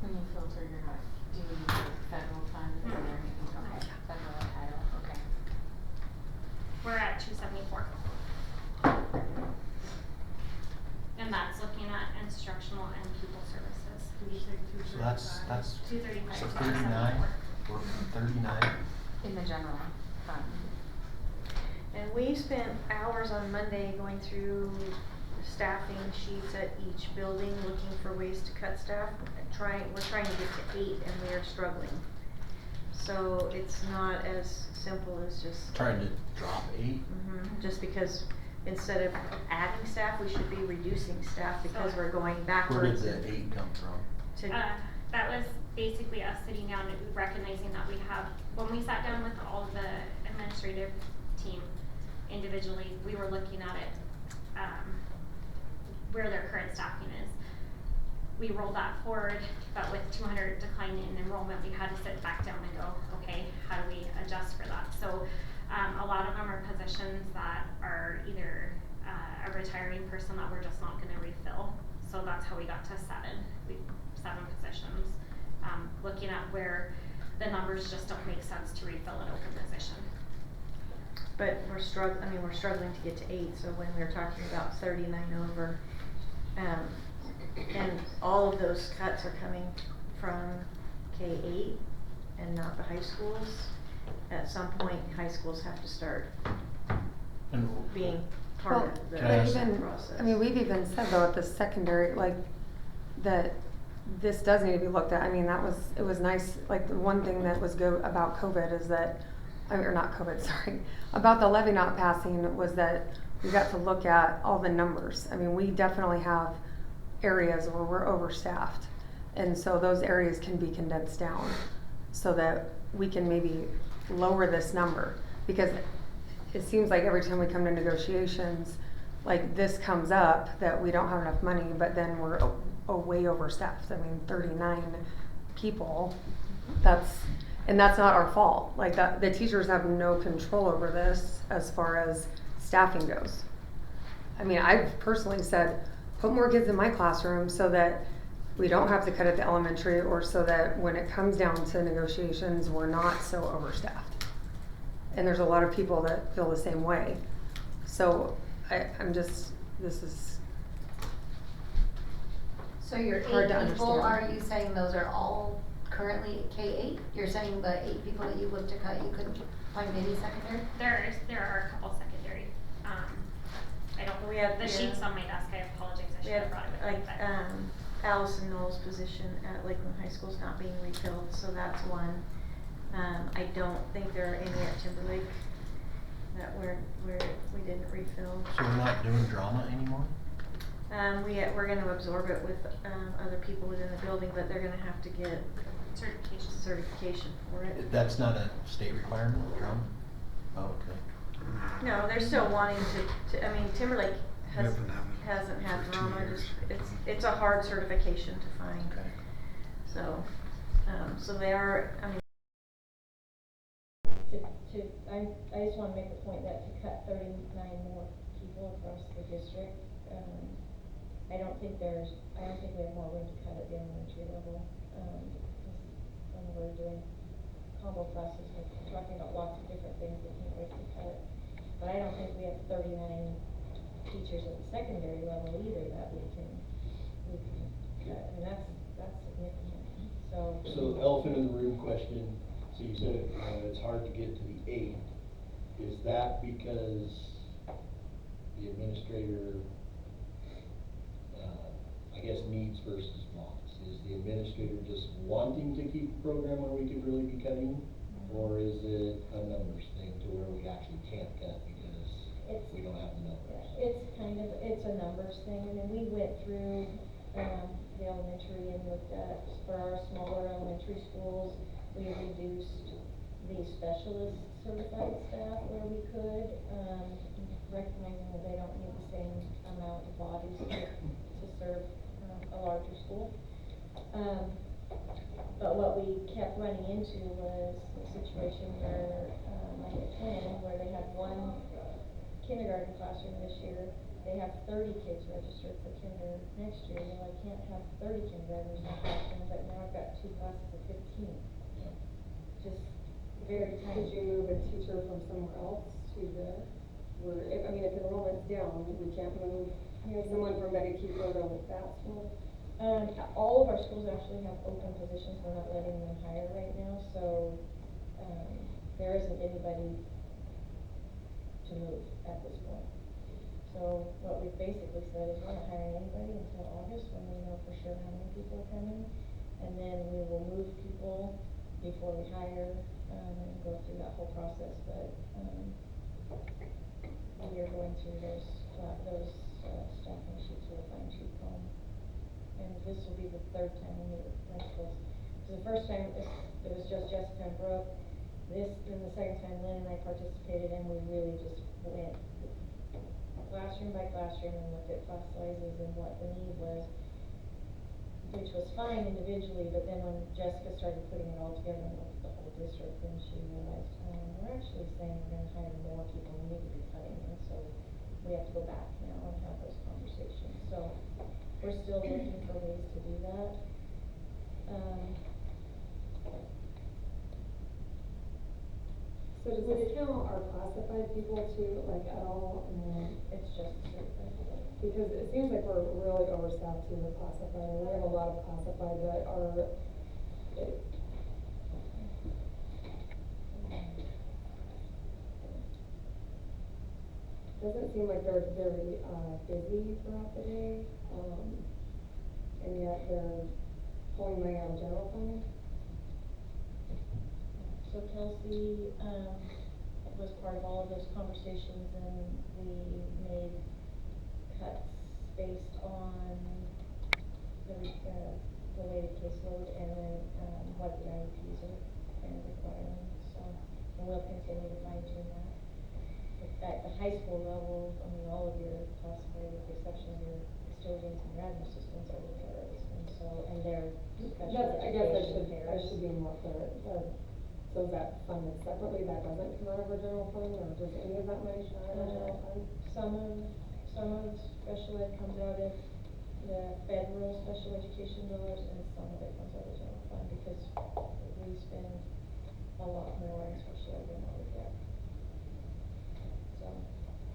When you filter, you're not doing federal funds or anything, okay, federal or title, okay. We're at 274. And that's looking at instructional and pupil services. So that's 235 so to 39, 274. we're from 39. In the general fund. And we spent hours on Monday going through staffing sheets at each building, looking for ways to cut staff. We're trying to get to 8 and we are struggling. So it's not as simple as just. Trying to drop 8. Just because instead of adding staff, we should be reducing staff because we're going Where did backwards. the 8 come from? That was basically us sitting down and recognizing that we have, when we sat down with all of the administrative team individually, we were looking at it, where their current staffing is. We rolled that forward, but with 200 decline in enrollment, we had to sit back down and go, okay, how do we adjust for that? So a lot of them are positions that are either a retiring person that we're just not gonna refill. So that's how we got to 7 positions. Looking at where the numbers just don't make sense to refill an open position. But we're struggling to get to 8, so when we were talking about 39 over, and all of those cuts are coming from K-8 and not the high schools. At some point, high schools have to start And being part of the Can I ask- process. I mean, we've even said though at the secondary, like, that this does need to be looked at. I mean, it was nice, like, the one thing that was good about COVID is that, or not COVID, sorry, about the levy not passing was that we got to look at all the numbers. I mean, we definitely have areas where we're overstaffed. And so those areas can be condensed down so that we can maybe lower this number. Because it seems like every time we come to negotiations, like this comes up that we don't have enough money, but then we're way overstaffed. I mean, 39 people, and that's not our fault. Like that, the teachers have no control over this as far as staffing goes. I mean, I've personally said, put more kids in my classroom so that we don't have to cut at the elementary, or so that when it comes down to negotiations, we're not so overstaffed. And there's a lot of people that feel the same way. So this is So your hard 8 to people, understand. are you saying those are all currently K-8? You're saying the 8 people that you looked to cut, you couldn't find any secondary? There are a couple secondary, I don't, We have, the yeah. sheet's on my desk, I apologize, I We should have, have brought it with me, like, but. Allison Knowles' position at Lakeland High School is not being refilled, so that's one. I don't think there are any at Timberlake that we didn't refill. So we're not doing drama anymore? We're gonna absorb it with, other people within the building, but they're gonna have to get certification for it. That's not a state requirement, drama? Oh, okay. No, they're still wanting to, I mean, Timberlake We haven't had it hasn't had for 2 drama, years. just, it's a hard certification to find. Okay. So, so they are, I mean. I just wanna make the point that to cut 39 more people across the district, I don't think we have more room to cut at the elementary level, when we're doing combo classes, we're talking about lots of different things that can't wait to cut. But I don't think we have 39 teachers at the secondary level either that we can cut, and that's significant, so. So elephant in the room question, so you said it's hard to get to the 8. Is that because the administrator, I guess needs versus wants? Is the administrator just wanting to keep a program where we could really be cutting? Or is it a numbers thing to where we actually can't cut because we don't have the numbers? It's a numbers thing. I mean, we went through, the elementary and looked at, for our smaller elementary schools, we reduced the specialist certified staff where we could, recognizing that they don't need the same amount of bodies to serve, a larger school. But what we kept running into was a situation where, like at Twin, where they had one kindergarten classroom this year, they have 30 kids registered for kinder next year. Well, I can't have 30 kindergartners in the classroom, but now I've got 2 classes of 15. Just very tiny. Could you move a teacher from somewhere else to there? If enrollment's down, we can't move someone from Betty Keeper to that school? All of our schools actually have open positions. We're not letting them hire right now, so, there isn't anybody to move at this point. So what we've basically said is we're not hiring anybody until August, when we know for sure how many people are coming. And then we will move people before we hire, and go through that whole process, but, we are going through those staffing sheets with a fine tooth comb. And this will be the 3rd time we meet with principals. So the first time it was just Jessica and Brooke. Then the second time Lynn and I participated, and we really just went classroom by classroom and looked at class sizes and what the need was, which was fine individually, but then when Jessica started putting it all together and looked at the whole district, then she realized, we're actually saying we're gonna hire more people, we need to be cutting, and so we have to go back now and have those conversations. So we're still looking for ways to do that. So does this count our classified people too, like at all? It's just certified. Because it seems like we're really overstaffed too with classified, and we have a lot of classified that are, doesn't seem like they're very, busy throughout the day, and yet they're pulling money out of general fund. So Kelsey, was part of all of those conversations, and we made cuts based on the weighted caseload and then, what the IEPs are kind of requiring, so, and we'll continue to fine tune that. At the high school level, I mean, all of your classified, with the exception of your custodians and admin assistants, are paras, and so, and they're special I guess education I should be more clear. So is that funded separately, that doesn't come out of our general fund, or does any of that money come out of our general fund? Some of special ed comes out of the federal special education dollars, and some of it comes out of general fund, because we spend a lot more on special ed than what we get. So,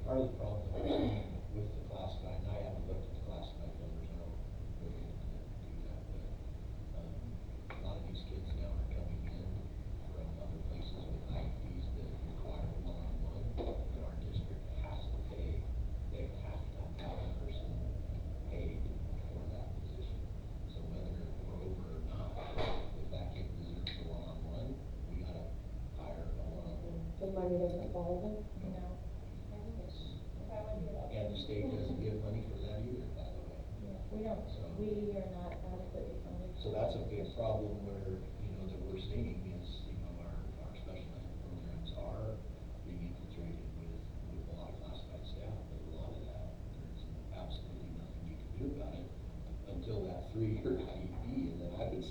Part of the problem that we're seeing with the classified, and I haven't looked at the classified numbers, I don't really do that, but, a lot of these kids now are coming in from other places with IEPs that require one-on-one, and our district has to pay, they have to have a person paid for that position. So whether we're over or not, if that kid deserves a one-on-one, we gotta hire a one-on-one. the money doesn't follow them? No. And the state doesn't give money for that either, by the way. Yeah, we don't, So- we are not adequately funded. So that's a big problem where, you know, that we're seeing is, you know, our special ed programs are being infiltrated with a lot of classified staff, but a lot of that, there's absolutely nothing you can do about it until that 3-year IEP, and then I would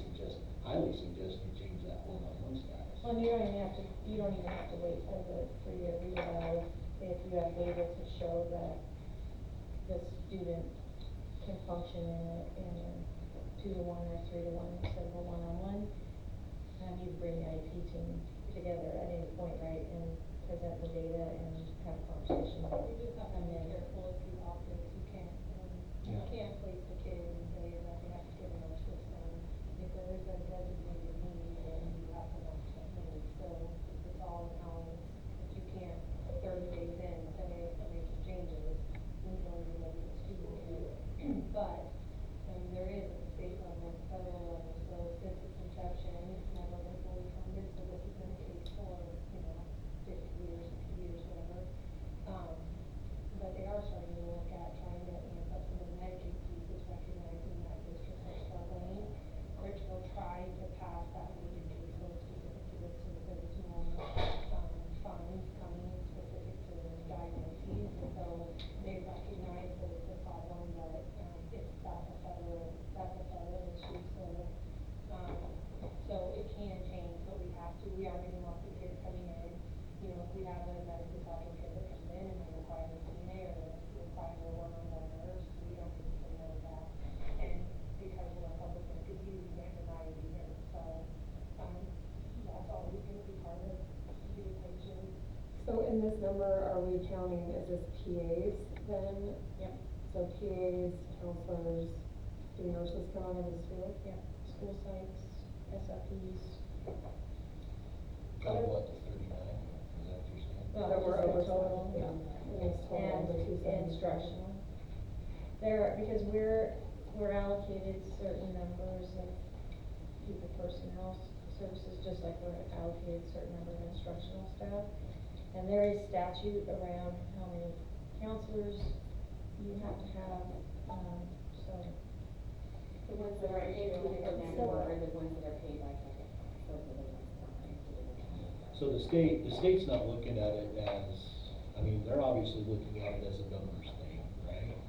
highly suggest you change that one-on-one status. Well, you don't even have to wait for the 3-year reeval if you have data to show that the student can function in a 2-to-1 or 3-to-1 instead of a one-on-one. You bring the IEP team together at any point, right, and present the data and have a conversation. You just have to be careful if you opt in, you can't, you can't place the kid and say that they have to get in our system. If there is a designated need, then you have to match that need, so it's all in balance. But you can't, 30 days in, say, I'm making changes, we don't even know who the student is. But, there is at the state level, federal level, so since its inception, it's never been fully funded, so this has been the case for, 50 years, 60 years, whatever. But they are starting to look at trying to amp up some of the Medicaid pieces, recognizing that districts are struggling. Rich will try to pass that weighted caseload specific to this, so that there's more, funds coming specific to diagnoses, and so they recognize that it's a problem, but, that's a federal issue, so it can change, but we are getting lots of kids coming in, if we have a medically talking kid that comes in and they require a CNA or they require a one-on-one nurse, we don't need to say no to that. And because we're a public entity, we can't deny it either, so, that's always gonna be part of the equation. So in this number, are we counting, is this PAs then? Yep. So PAs, counselors, do nurses come out of this too? Yeah, school psychs, SFPs. Out of what, the 39, is that what you're saying? That we're over total, yeah. It's total, the 277. instructional. Because we're allocated certain numbers of people, personnel services, just like we're allocated certain number of instructional staff. And there is statute around how many counselors you have to have, so. The ones that are included in that number are the ones that are paid by capital, those are the ones that are included in that number. So the state's not looking at it as, I mean, they're obviously looking at it as a numbers thing, right?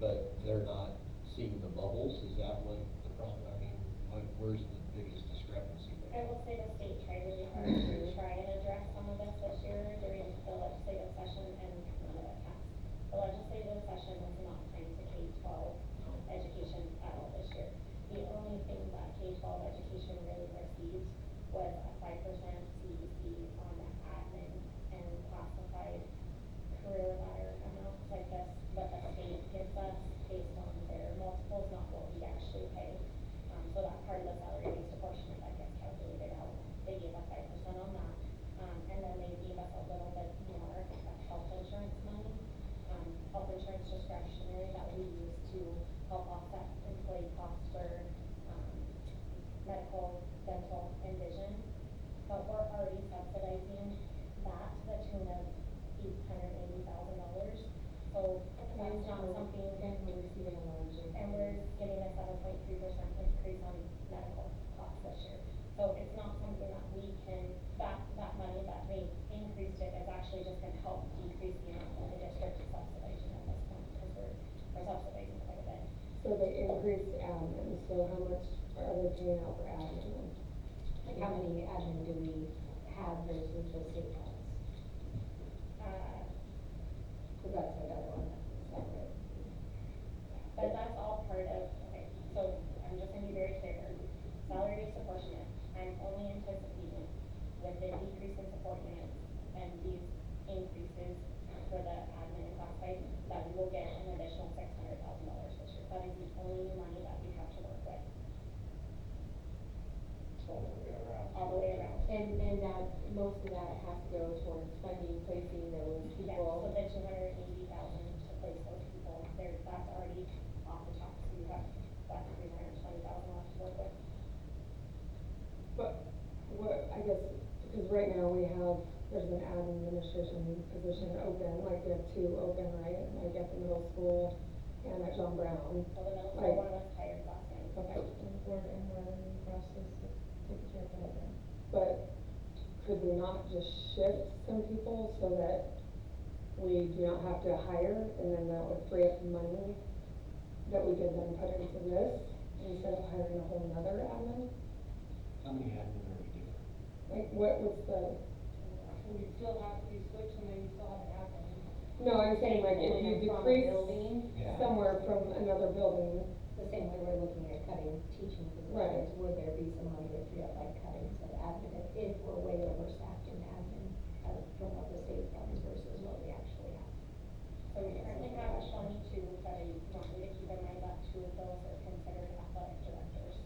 But they're not seeing the bubbles, is that what the problem, I mean, where's the biggest discrepancy I there? will say the state tried really hard to try and address some of this year during the legislative session, and none of it passed. The legislative session was not tied to K-12 education at all this year. The only thing that K-12 education really received was a 5% CEC on admin and classified career ladder amounts, like this, what the state gives us based on their multiples, not what we actually pay. So that part of the salary-based apportionment that gets calculated out, they gave us 5% on that. And then they gave us a little bit more health insurance money, health insurance discretionary that we use to help offset employee costs for medical, dental, and vision. But we're already subsidizing that to the tune of $880,000. So that's not something, And we're receiving a large. and we're getting a 7.3% increase on medical costs this year. So it's not something that we can, that money that they increased it is actually just gonna help decrease the amount that the district is subsidizing at this point, because we're subsidizing quite a bit. So they increased admin, so how much are they paying out for admin? Like how many admin do we have versus the state funds? Cause that's another one, that's separate. But that's all part of, okay, so I'm just gonna be very clear here. Salary is proportionate. I'm only anticipating with the decrease in support units and these increases for the admin and classified, that we will get an additional $600,000 this year. That is the only money that we have to work with. All the way around. All the way around. And that, most of that has to go towards funding, placing those Yeah, people. so the 280,000 to place those people, there, that's already off the top, so you have, what, 320,000 left to work with? But, what, I guess, because right now we have, there's an admin administration position open, like we have 2 open, right? Like at the middle school and at John Brown. So the middle Like- school one was hired last night. Okay. We're in the process of taking care of that then. But could we not just shift some people so that we do not have to hire, and then that would free up money that we could then put into this, instead of hiring a whole nother admin? How many admin are we doing? Like, what's the, We still have, we switch and then you still have an admin. no, I'm saying like if you decrease Yeah. somewhere from another building, The same way we're looking at cutting teaching Right. positions, would there be some money to free up by cutting some admin if we're way overstaffed in admin, from what the state funds versus what we actually have? So we currently have 22, but I want you to keep in mind that 2 of those are considered athletic directors.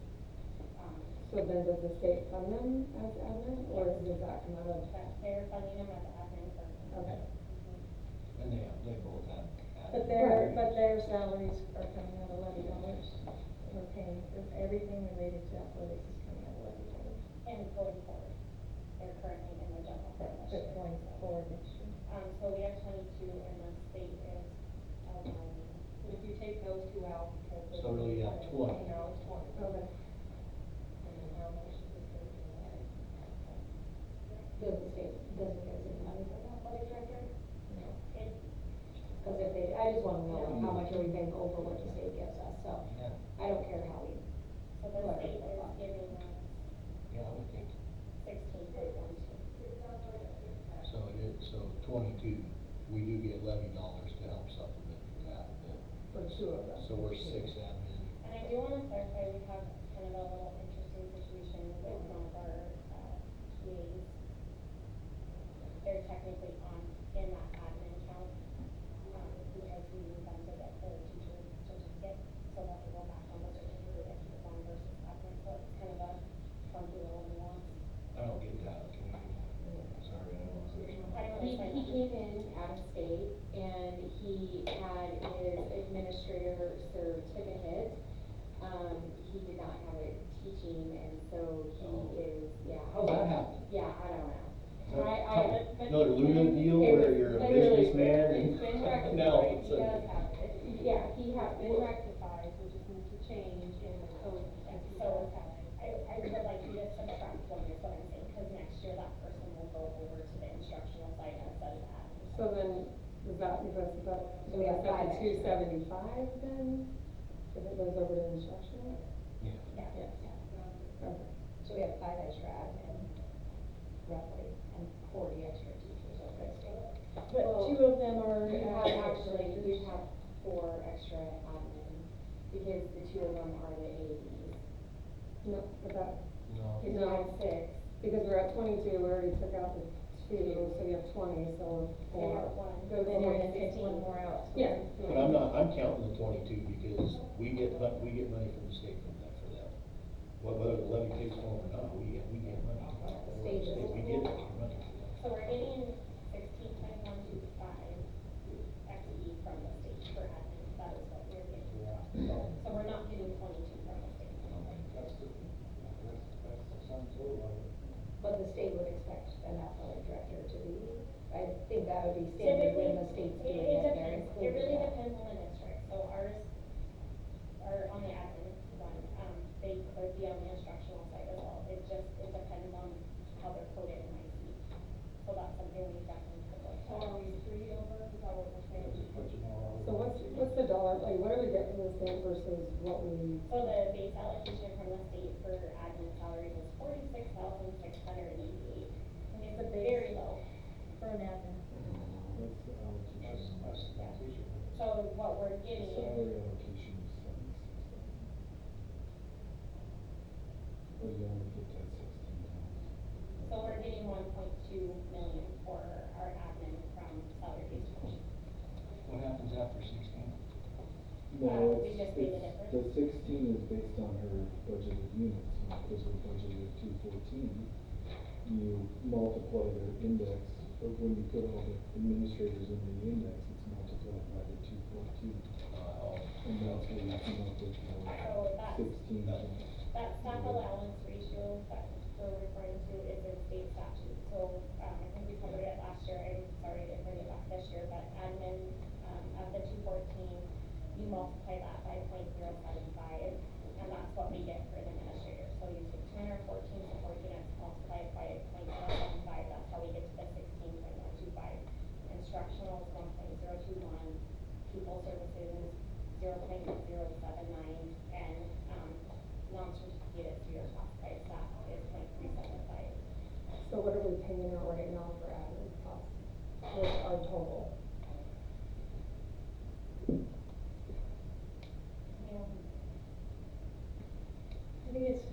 so then does the state fund them as admin, or does that come out of? That they're funding them as admin currently. Okay. And they both have. But their salaries are coming out of levy dollars. We're paying for everything related to athletics is coming out of levy dollars. And going forward, they're currently in the general fund this But year. going forward next year. So we have 22 and the state is, But if you take those 2 out, because. So really you have 20. Now it's 20. Okay. And then how much is the state doing that? Does the state, doesn't give us any money for an athletic director? No. it, Cause if they, I just wanna know how much are we paying over what the state gives us, so Yeah, I don't care how we. so the state is giving us yeah, I would think, 16.12. so it is, so 22, we do get levy dollars to help supplement for that, then. For 2 of them. So we're 6 admin. And I do wanna clarify, we have kind of a little interesting situation with one of our, PAs. They're technically in that admin count, because we need them to get their teacher certificate, so that they go back on the certificate that he's on versus admin, so it's kind of a funky little nuance. I don't get that, can you, sorry, I don't understand. I don't He understand. came in out of state and he had his administrator certificate. He did not have a teaching and so he is, yeah. How's that happen? Yeah, I don't know. Another Luna deal where you're a businessman and It's been rectified, now he it's does have it. Yeah, he It's has. been rectified, we just need to change in the code that he So, does have it. I would like you to subtract 1 is what I'm saying, cause next year that person will go over to the instructional side instead of admin. So then, does that give us about, so We have that's up 5 to extra. 275 then? If it goes over to instructional? Yeah. Yeah. Okay. So we have 5 extra admin, roughly, and 40 extra teachers over at state. But Well, 2 of them are. You have actually, you have 4 extra admin because the 2 of them are the AEs. No, about, No. Cause you No. have 6. because we're at 22, we already took out the 2, so we have 20, so They 4. have 1. Go Then you're gonna forward. take 1 more out. so Yeah. But I'm counting the 22 because we get money from the state from that, for them. Whether the levy takes home or not, we get money. State does. We get extra money for that. So we're getting 16.125 FTE from the state for admin, that is what we're getting. So we're not getting 22 from the state. But the state would expect an athletic director to be, I think that would be standard when the state's doing it, they're It including really that. depends on the district, so ours are on the admin one, they could be on the instructional side as well, it depends on how they're coded in IC. So that's something we definitely could look So at. are we 3 over, is that what we're saying? So what's the dollar, like, what do we get from the state versus what we? So the base allocation from the state for admin salaries is 46,688. It's The base. very low. For an admin. So what we're getting is do you only get that 16,000? So we're getting 1.2 million for our admin from salary-based portion. What happens after 16? No, We just pay the difference. The 16 is based on her budgeted units, and because we budgeted 214, you multiply their index, or when you put all the administrators in the index, it's multiplied by the 214. And that's where you come up with So your that's, 16. that staff allowance ratio that we're referring to is in state statute. So, I think we covered it last year, I'm sorry I didn't bring it back this year, but admin, of the 214, you multiply that by 0.075, and that's what we get for an administrator. So you take 214 support units, multiply it by 0.075, that's how we get to the 16.125. Instructional is 1.021, people services 0.079, and non-certificated through your classified staff is 0.375. So what are we paying out right now for admin costs? What's our total? I think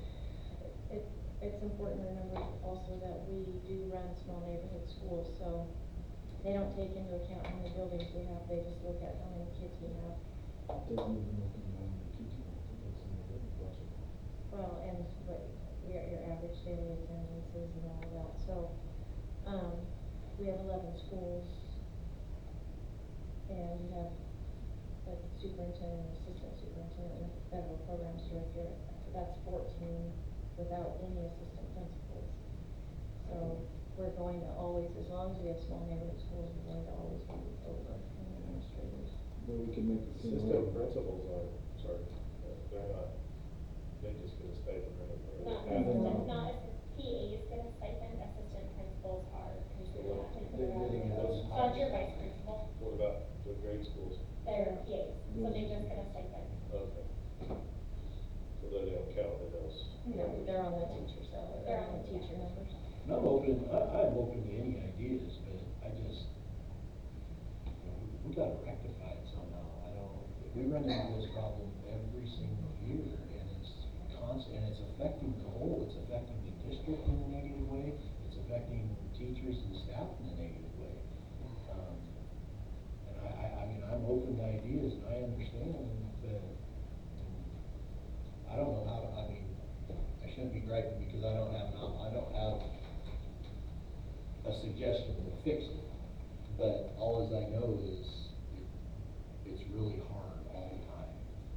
it's important to remember also that we do run small neighborhood schools, so they don't take into account how many buildings we have, they just look at how many kids we have. It doesn't even look at how many kids you have, it looks in the written budget. Well, and what your average daily attendances and all of that, so, we have 11 schools. And we have a superintendent, assistant superintendent, and a federal programs director, that's 14 without any assistant principals. So we're going to always, as long as we have small neighborhood schools, we're going to always be over in administrators. But we can make the same. Assistant principals are, sorry, they're not, they just get a stipend, right? Not PAs get a stipend, assistant principals are considered that. They're getting those. So that's your vice principal, What about the grade schools? they're PAs, so they just get a stipend. Okay. So they don't count in those. No, they're on the teacher salary, they're on the teacher numbers. And I'm open to any ideas, but I just, we gotta rectify it somehow. We run into this problem every single year, and it's constant, and it's affecting the whole, it's affecting the district in a negative way, it's affecting teachers and staff in a negative way. And I mean, I'm open to ideas, and I understand, but I don't know how to, I mean, I shouldn't be griping because I don't have a suggestion to fix it. But all as I know is it's really hard all the time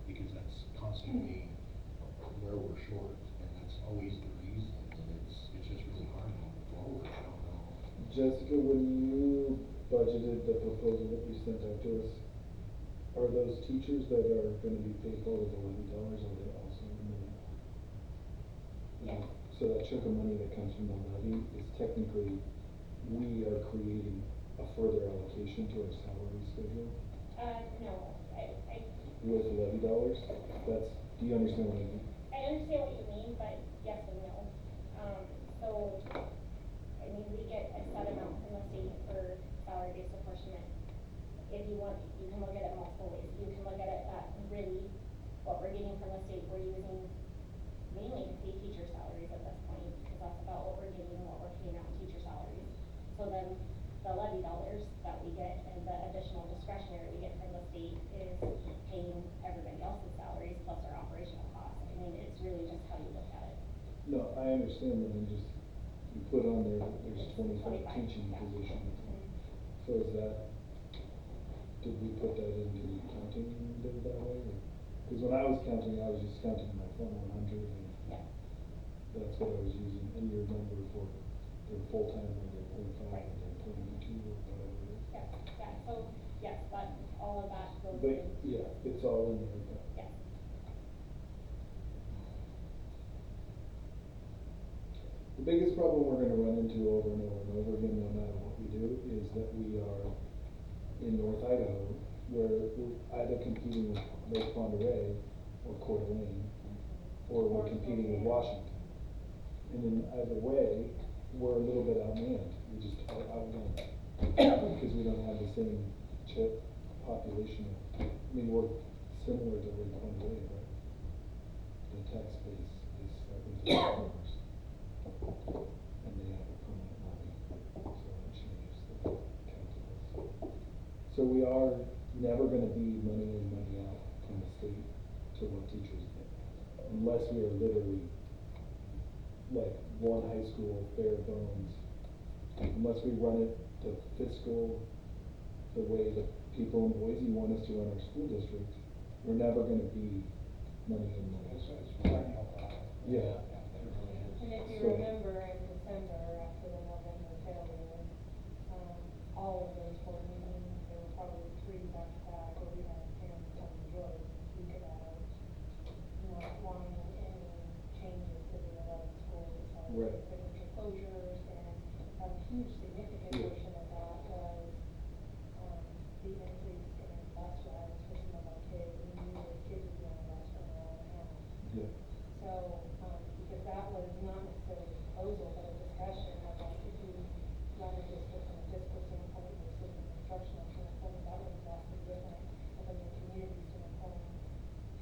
because that's constantly where we're short, and that's always the reason, and it's just really hard to move forward. I don't know. Jessica, when you budgeted the proposal that you sent out to us, are those teachers that are gonna be paid for with $11, or are they also in the? Yes. So that chunk of money that comes from the levy is technically, we are creating a further allocation to our salary schedule No, I with levy dollars? Do you understand what I mean? I understand what you mean, but yes and no. So, I mean, we get a set amount from the state for salary-based apportionment. If you want, you can look at it multiple ways. You can look at it that really, what we're getting from the state, we're using mainly to pay teacher salaries at this point, because that's about what we're getting and what we're paying out in teacher salaries. So then, the levy dollars that we get and the additional discretionary we get from the state is paying everybody else's salaries plus our operational costs. I mean, it's really just how you look at it. No, I understand that, you put on there that there's 25 teaching yeah. positions. Mhm. So is that, did we put that into the counting bit that way? Because when I was counting, I was just counting my Fund 100, and Yeah. that's what I was using, and your number for their full-time, or their 25, Right. or their 22, or whatever it is. Yeah, so, yes, but all of that goes But, in. yeah, it's all in there, but. Yeah. The biggest problem we're gonna run into over and over and over again, no matter what we do, is that we are in North Idaho, where we're either competing with Lake Ponderay or Coeur d'Alene, or we're competing with Washington. And in either way, we're a little bit outmanned, we just are outgunned, because we don't have the same population. I mean, we're similar to Lake Ponderay, but the tax base is, I think it's $1. And they have a permanent levy, so that changes the calculus. So we are never gonna be money in, money out from the state to what teachers get, unless we are literally like one high school, bare bones, unless we run it the fiscal, the way that people in Boise want us to run our school district, we're never gonna be money in, money out. Yeah. And if you So- remember in December, after the November failure, all of those board meetings, there were probably 3 back-to-back where we had parents telling Joy to speak about not wanting any changes to the 11 schools as far as Right. potential closures, and a huge significant Yeah. portion of that was, the increase in bus rides for some of our kids. We knew that kids would be on the bus for an hour and a half. Yeah. So, because that was not necessarily a proposal, but a discussion of like, if we run a district from a fiscal standpoint versus an instructional standpoint, that was vastly different. And from the community standpoint,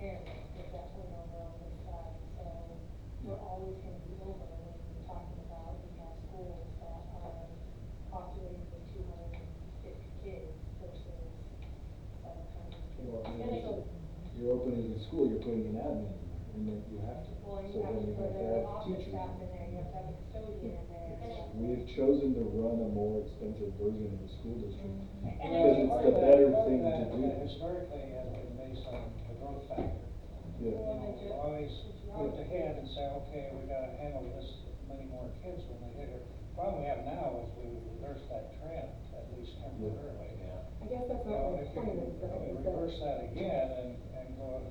parents were definitely over on this side. So we're always gonna be over when you're talking about, we have schools that are populated with 250 kids versus 700 kids. Well, I mean, And so, you're opening a school, you're putting an admin in there, and then you have to. well, So you have then to you put have to an have office teachers. staff in there, you have to have a custodian in there. And I- We've chosen to run a more expensive version of the school district, And because I- it's the better thing to do. Historically has been based on the growth factor. Yeah. You know, we always looked ahead and say, okay, we gotta handle this many more kids when they hit here. Problem we have now is we reverse that trend, at least temporarily. I guess that's So not my if we point, can, is that, we reverse that again and go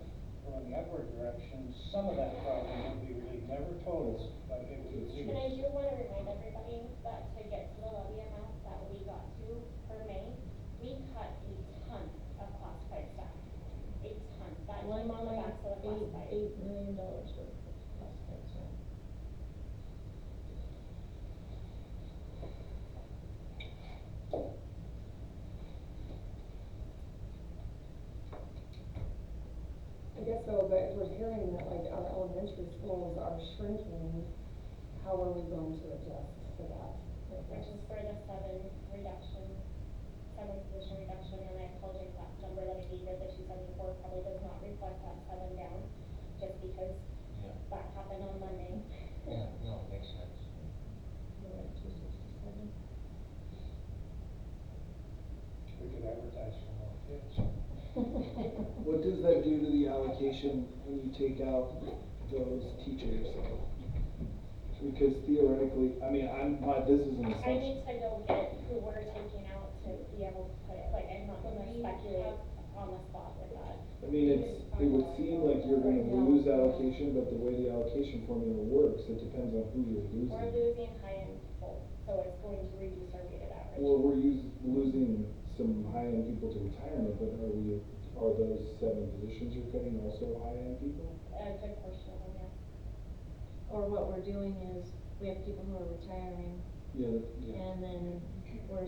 in the upward direction, some of that problem would be relieved, never total, but it would be And I relieved. do wanna remind everybody that to get to the levy amount that we got to for May, we cut a ton of classified staff. A ton, that came on the backs of the classified. $8 million worth of classified staff. I guess so, but if we're hearing that like our elementary schools are shrinking, how are we going to adjust to that? Which is for the 7 reduction, 7 position reduction, and I apologize, that number that I gave you, the 274, probably does not reflect that 7 down, just because Yeah. that happened on Monday. Yeah, no, it makes sense. We're at 267. We could advertise for more kids. What does that do to the allocation when you take out those teachers? Because theoretically, I mean, this is an I assumption. need to go get who we're taking out to be able to put it, like, I'm not gonna speculate on the spot with that. I mean, it would seem like you're gonna lose allocation, but the way the allocation formula works, it depends on who you're losing. We're losing high-end people, so it's going to reduce our weighted average. Well, we're losing some high-end people to retirement, but are those 7 positions you're cutting also high-end people? A good portion of them, yes. Or what we're doing is, we have people who are retiring, Yeah, yeah. and then we're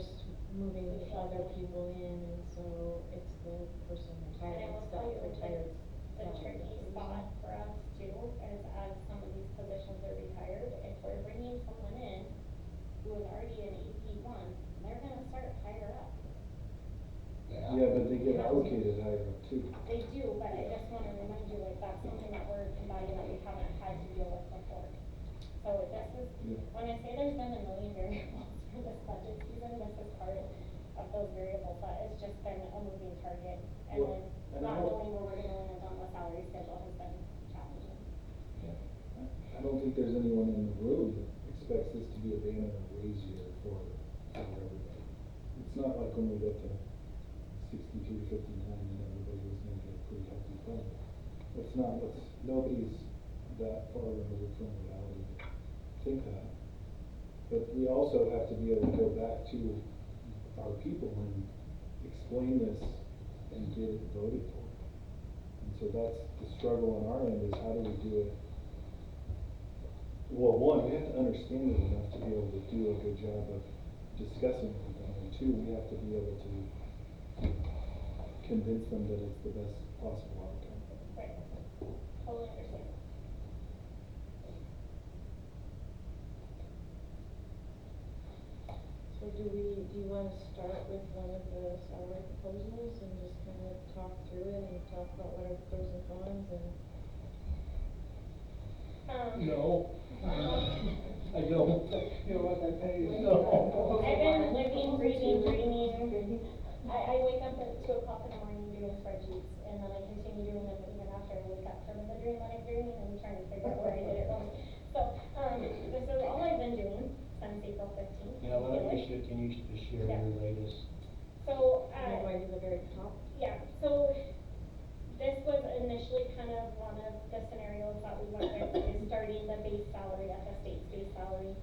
moving other people in, and so it's the person And I retired, will stuff tell you, retired. the tricky spot for us too, is as some of these positions are retired, if we're bringing someone in who is already an AP1, they're gonna start higher up. Yeah, but they get allocated higher up too. They do, but I just wanna remind you, like, that's something that we're combining that we haven't had to deal with before. So this is, Yeah. when I say there's been a million variables for this budget season, this is part of those variables, but it's just been a moving target. And Well, then and not I don't- knowing where we're gonna land on the salary schedule has been challenging. I don't think there's anyone in the room that expects this to be a banner raise year for everybody. It's not like when we got to 63-59 and everybody was gonna get a pretty healthy bump. Nobody's that far removed from reality to think that. But we also have to be able to go back to our people and explain this and get it voted for. And so that's the struggle on our end, is how do we do it? Well, one, we have to understand it enough to be able to do a good job of discussing it with them, and 2, we have to be able to convince them that it's the best possible outcome. Right. Totally understand. So do you wanna start with one of the salary proposals and just kind of talk through it and talk about what are the pros and cons and? No. I don't. You know what they pay you? No. I've been living, breathing, dreaming. I wake up at 2 o'clock in the morning doing spreadsheets, and then I continue doing them even after I wake up from the dream that I'm dreaming and trying to figure out where I did it wrong. So, this is all I've been doing since April 15th. Yeah, well, can you just share Yeah. your latest? So, Do I do the very top? yeah, so this was initially kind of one of the scenarios that we went with, is starting the base salary at the state's base salary,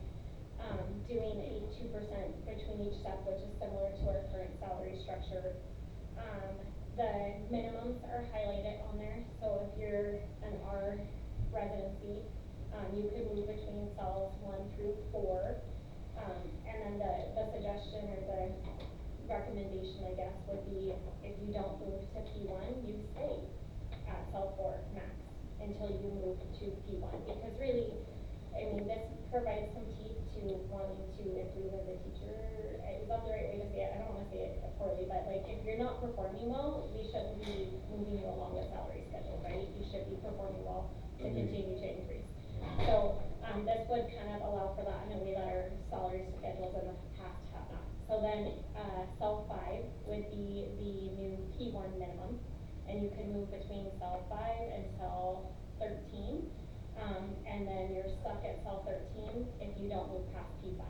doing a 2% between each step, which is similar to our current salary structure. The minimums are highlighted on there, so if you're an R residency, you could move between cells 1 through 4. And then the suggestion or the recommendation, I guess, would be if you don't move to P1, you stay at cell 4 max until you move to P1. Because really, I mean, this provides some teeth to wanting to improve as a teacher. Is that the right way to say it? I don't want to say it poorly, but like if you're not performing well, we shouldn't be moving you along the salary schedule, right? You should be performing well to continue to increase. So this would kind of allow for that in a way that our salary schedules in the past have not. So then cell 5 would be the new P1 minimum, and you can move between cell 5 and cell 13. And then you're stuck at cell 13 if you don't move past P5.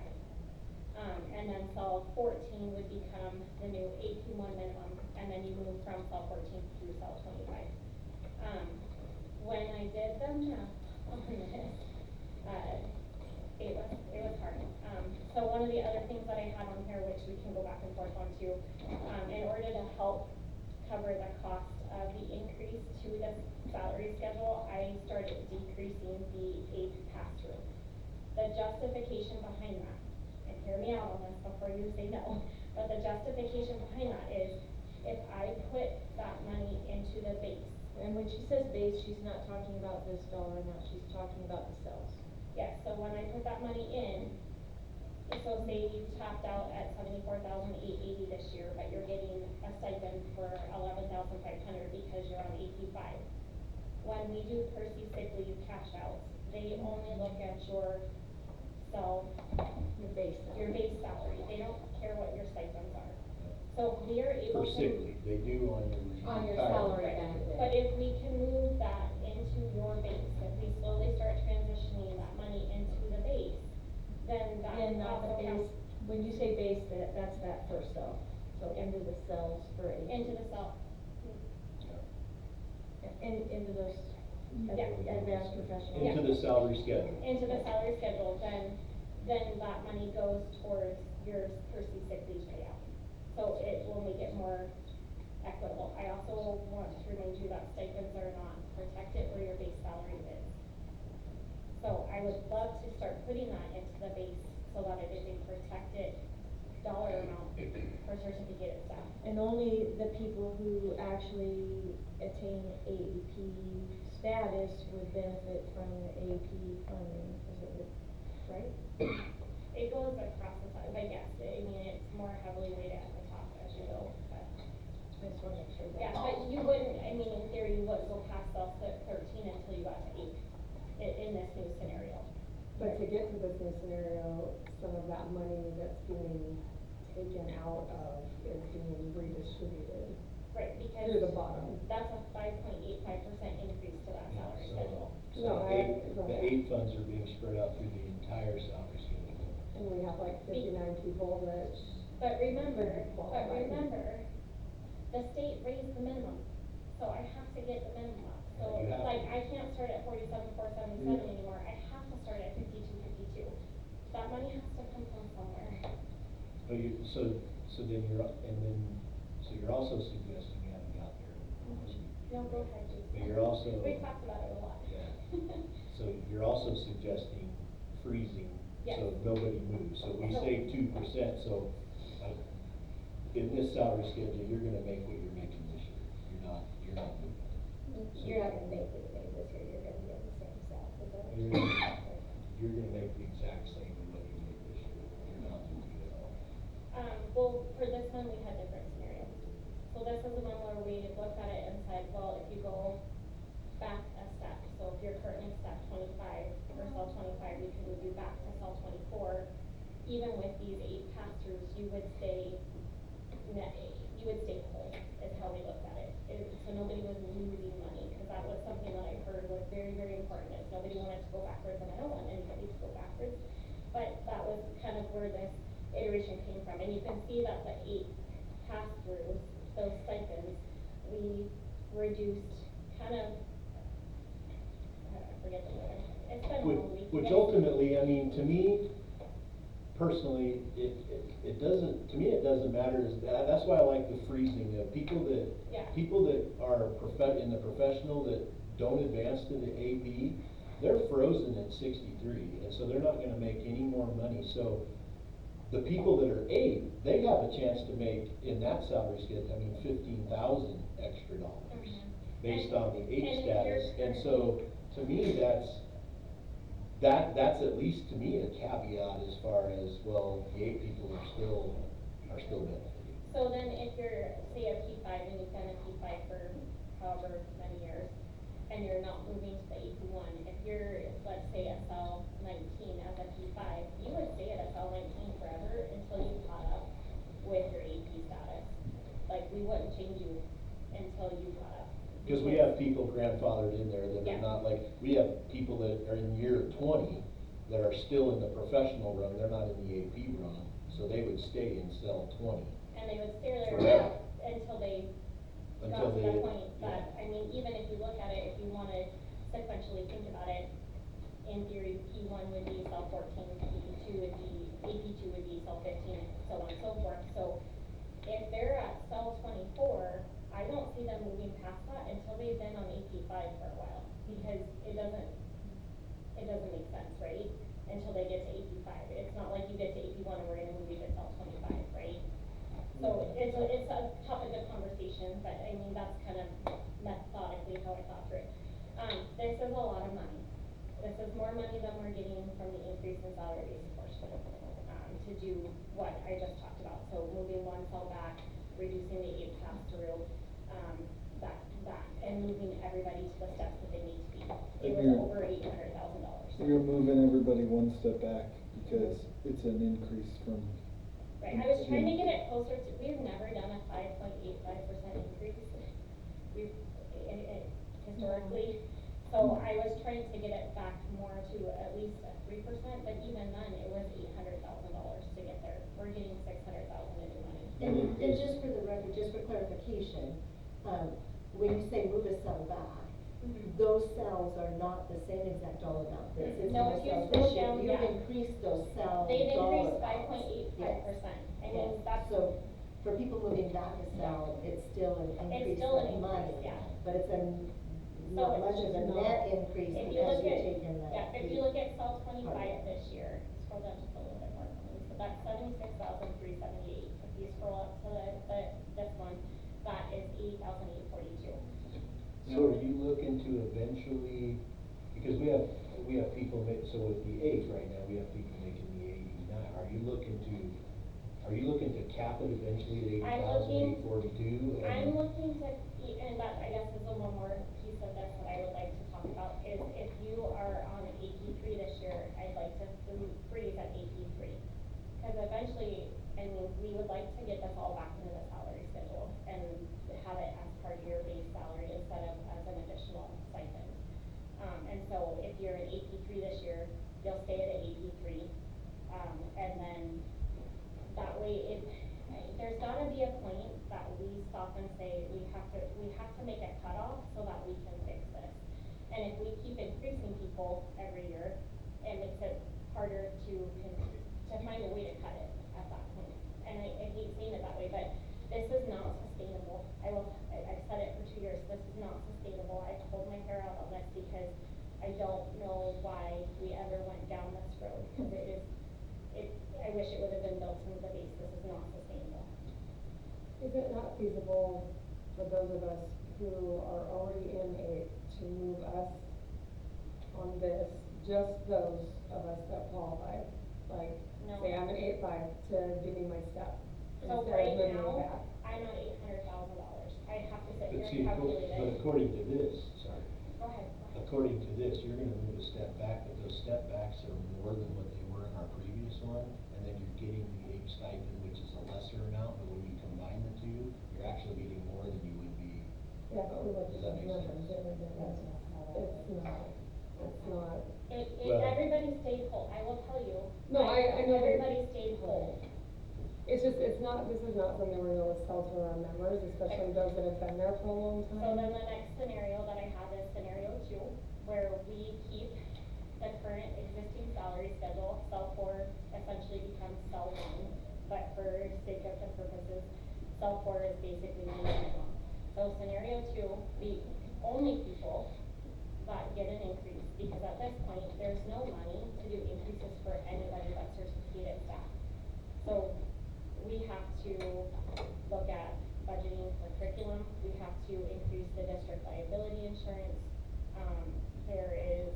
And then cell 14 would become the new AP1 minimum, and then you move from cell 14 through cell 25. When I did the math on this, it was hard. So one of the other things that I had on here, which we can go back and forth on too, in order to help cover the cost of the increase to the salary schedule, I started decreasing the AP pass-through. The justification behind that, and hear me out on this before you say no, but the justification behind that is if I put that money into the base. And when she says base, she's not talking about this dollar amount, she's talking about the cells. Yes, so when I put that money in, so say you topped out at $74,880 this year, but you're getting a stipend for $11,500 because you're on AP5. When we do per-se sick leave cash outs, they only look at your base salary. They don't care what your stipends are. So we are able For to sick leave, they do on your salary right. benefit. But if we can move that into your base, if we slowly start transitioning that money into the base, then that not the also base, counts when you say base, that's that first cell, so into the cells for AP. into the cell. Into those Yeah. advanced professional. Into the salary schedule. Into the salary schedule, then that money goes towards your per-se sick leave payout. So it will make it more equitable. I also want to remind you that stipends are not protected where your base salary is. So I would love to start putting that into the base so that it is a protected dollar amount for certificated staff. And only the people who actually attain AEP status would benefit from the AEP funding, right? It goes across the side, but yes, I mean, it's more heavily weighted at the top as you go, but. I just wanna make sure that. Yeah, but you wouldn't, I mean, in theory, you wouldn't go past cell 13 until you got to 8 in this new scenario. But to get to this new scenario, some of that money that's being taken out of is being redistributed. Right, because. Through the bottom. That's a 5.85% increase to that salary schedule. So the eight funds are being spread out through the entire salary schedule. And we have like 59 people that. But remember, the state raised the minimum, so I have to get the minimum up. So like, I can't start at 47,477 anymore, I have to start at 52,52. That money has to come from somewhere. But so you're also suggesting, you haven't got there. No, go ahead, Jason. But you're also. We talked about it a lot. Yeah. So you're also suggesting freezing, Yes. so nobody moves. So we say 2%, so in this salary schedule, you're gonna make what you're making this year. You're not moving. So You're not gonna make what you made this year, you're gonna be on the same cell, is that what You're gonna make the exact same as what you made this year. You're not moving at all. Well, for this one, we had different scenarios. So this is the one where we looked at it and said, well, if you go back a step, so if you're currently step 25 or cell 25, we can move you back to cell 24. Even with these 8 pass-throughs, you would stay whole, is how we looked at it. So nobody was losing money, because that was something that I heard was very, very important, is nobody wanted to go backwards, and I don't want anybody to go backwards. But that was kind of where this iteration came from, and you can see that the 8 pass-throughs, those stipends, we reduced kind of, I forget the word, it's been a long week. Which ultimately, I mean, to me, personally, it doesn't, to me, it doesn't matter. That's why I like the freezing of people that, Yeah. people that are in the professional that don't advance to the AP, they're frozen at 63, and so they're not gonna make any more money. So the people that are 8, they have a chance to make, in that salary schedule, I mean, 15,000 extra dollars based on the 8 status. And so, to me, that's at least to me a caveat as far as, well, the 8 people are still benefiting. So then if you're, say, a P5 and you've been a P5 for however many years, and you're not moving to the AP1, if you're, let's say, at cell 19 as a P5, you would stay at a cell 19 forever until you caught up with your AP status. Like, we wouldn't change you until you caught up. Because we have people grandfathered in there that Yeah. are not like, we have people that are in year 20 that are still in the professional run, they're not in the AP run, so they would stay in cell 20. And they would stay there Forever. until they got Until to they, that point. But, yeah. I mean, even if you look at it, if you want to sequentially think about it, in theory, P1 would be cell 14, P2 would be, AP2 would be cell 15, and so on and so forth. So if they're at cell 24, I don't see them moving past that until they've been on AP5 for a while, because it doesn't make sense, right? Until they get to AP5. It's not like you get to AP1 and we're going to move you to cell 25, right? So it's a topic of conversation, but I mean, that's kind of methodically how I thought through it. This is a lot of money. This is more money than we're getting from the increase in salary portion, to do what I just talked about. So moving one cell back, reducing the 8 pass-through, that, and moving everybody to the steps that they need to be. It was over $800,000. You're moving everybody one step back because it's an increase from. Right, I was trying to get it closer to, we've never done a 5.85% increase. We've, historically. So I was trying to get it back more to at least a 3%, but even then, it was $800,000 to get there. We're getting $600,000 in new money. And just for the record, just for clarification, when you say move a cell back, those cells are not the same exact dollar amount. No, if you scroll down, You've increased those cell they've dollar increased 5.85%. Yes. I mean, that's. So, for people moving back a cell, it's still an increase still of an money. increase, yeah. But it's not much of a net increase If because you look you're at, taking the. yeah, if you look at cell 25 this year, scroll down just a little bit more for me. So that's 76,378. If you scroll up to this one, that is 80,842. So are you looking to eventually, because we have people so with the 8 right now, we have people making the 89. Are you looking to cap it eventually at 80,842? I'm looking to, and that I guess is a little more piece of this that I would like to talk about, is if you are on AP3 this year, I'd like to freeze at AP3. Because eventually, I mean, we would like to get this all back into the salary schedule and have it as part of your base salary instead of as an additional stipend. And so if you're an AP3 this year, you'll stay at an AP3. And then that way there's gotta be a point that we stop and say we have to make a cutoff so that we can fix this. And if we keep increasing people every year, it makes it harder to find a way to cut it at that point. And I hate saying it that way, but this is not sustainable. I've said it for 2 years, this is not sustainable. I pulled my hair out on this because I don't know why we ever went down this road, because I wish it would have been built into the base. This is not sustainable. Is it not feasible for those of us who are already in 8 to move us on this, just those of us that qualify? Like, No. say I'm an 8.5 to give me my step. So instead right of moving now, back. I'm at $800,000. I'd have to sit But here see, and calculate but it. according to this, sorry, Go ahead. according to this, you're gonna move a step back, but those step backs are more than what they were in our previous one. And then you're getting the AIM stipend, which is a lesser amount, but when you combine the two, you're actually getting more than you would be. Yeah, but we looked Does at that those make numbers, sense? it's not. Well- Everybody stayed whole, I will tell you. No, I know that- Everybody stayed whole. It's just, this is not something we're gonna sell to our members, especially those that have been there for a long time. So then the next scenario that I have is scenario 2, where we keep the current existing salary schedule. Cell 4 essentially becomes cell 1, but for sake of the purposes, cell 4 is basically the minimum. So scenario 2, the only people that get an increase, because at this point, there's no money to do increases for anybody but certificated staff. So we have to look at budgeting for curriculum, we have to increase the district liability insurance. There is,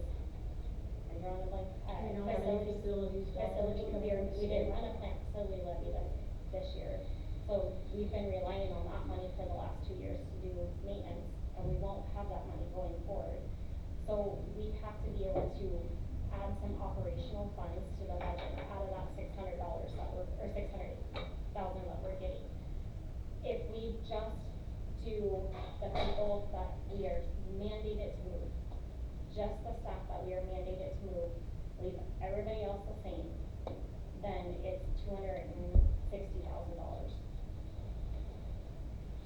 I'm drawing a blank, We don't have any facilities. we didn't run a plant facility levy this year. So we've been relying on that money for the last 2 years to do maintenance, and we won't have that money going forward. So we have to be able to add some operational funds to the budget out of that $600 that we're, or 600,000 that we're getting. If we just do the people that we are mandated to move, just the staff that we are mandated to move, leave everybody else the same, then it's $260,000.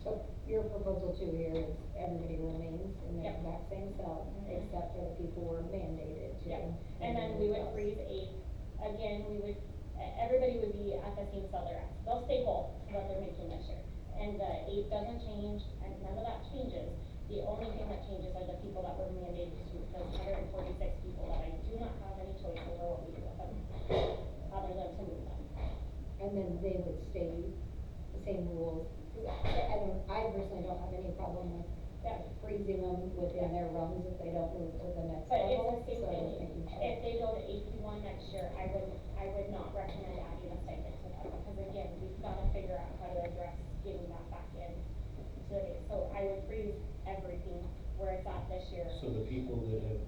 So your proposal too here is everybody remains in the Yep. exact same cell, except for the people who are mandated to. Yeah, and then we would freeze again, everybody would be at the same cell they're at. They'll stay whole to what they're making this year. And the 8 doesn't change, and none of that changes. The only thing that changes are the people that were mandated to, those 146 people that I do not have any choice over what we do with them, other than to move them. And then they would stay the same rules. I personally don't have any problem with freezing them within their rungs if they don't move to the next But level. it's the So I was same making thing, sure. if they go to AP1 next year, I would not recommend adding a stipend to them, because again, we've gotta figure out how to address getting that back in. So I would freeze everything where it's at this year. So the people that have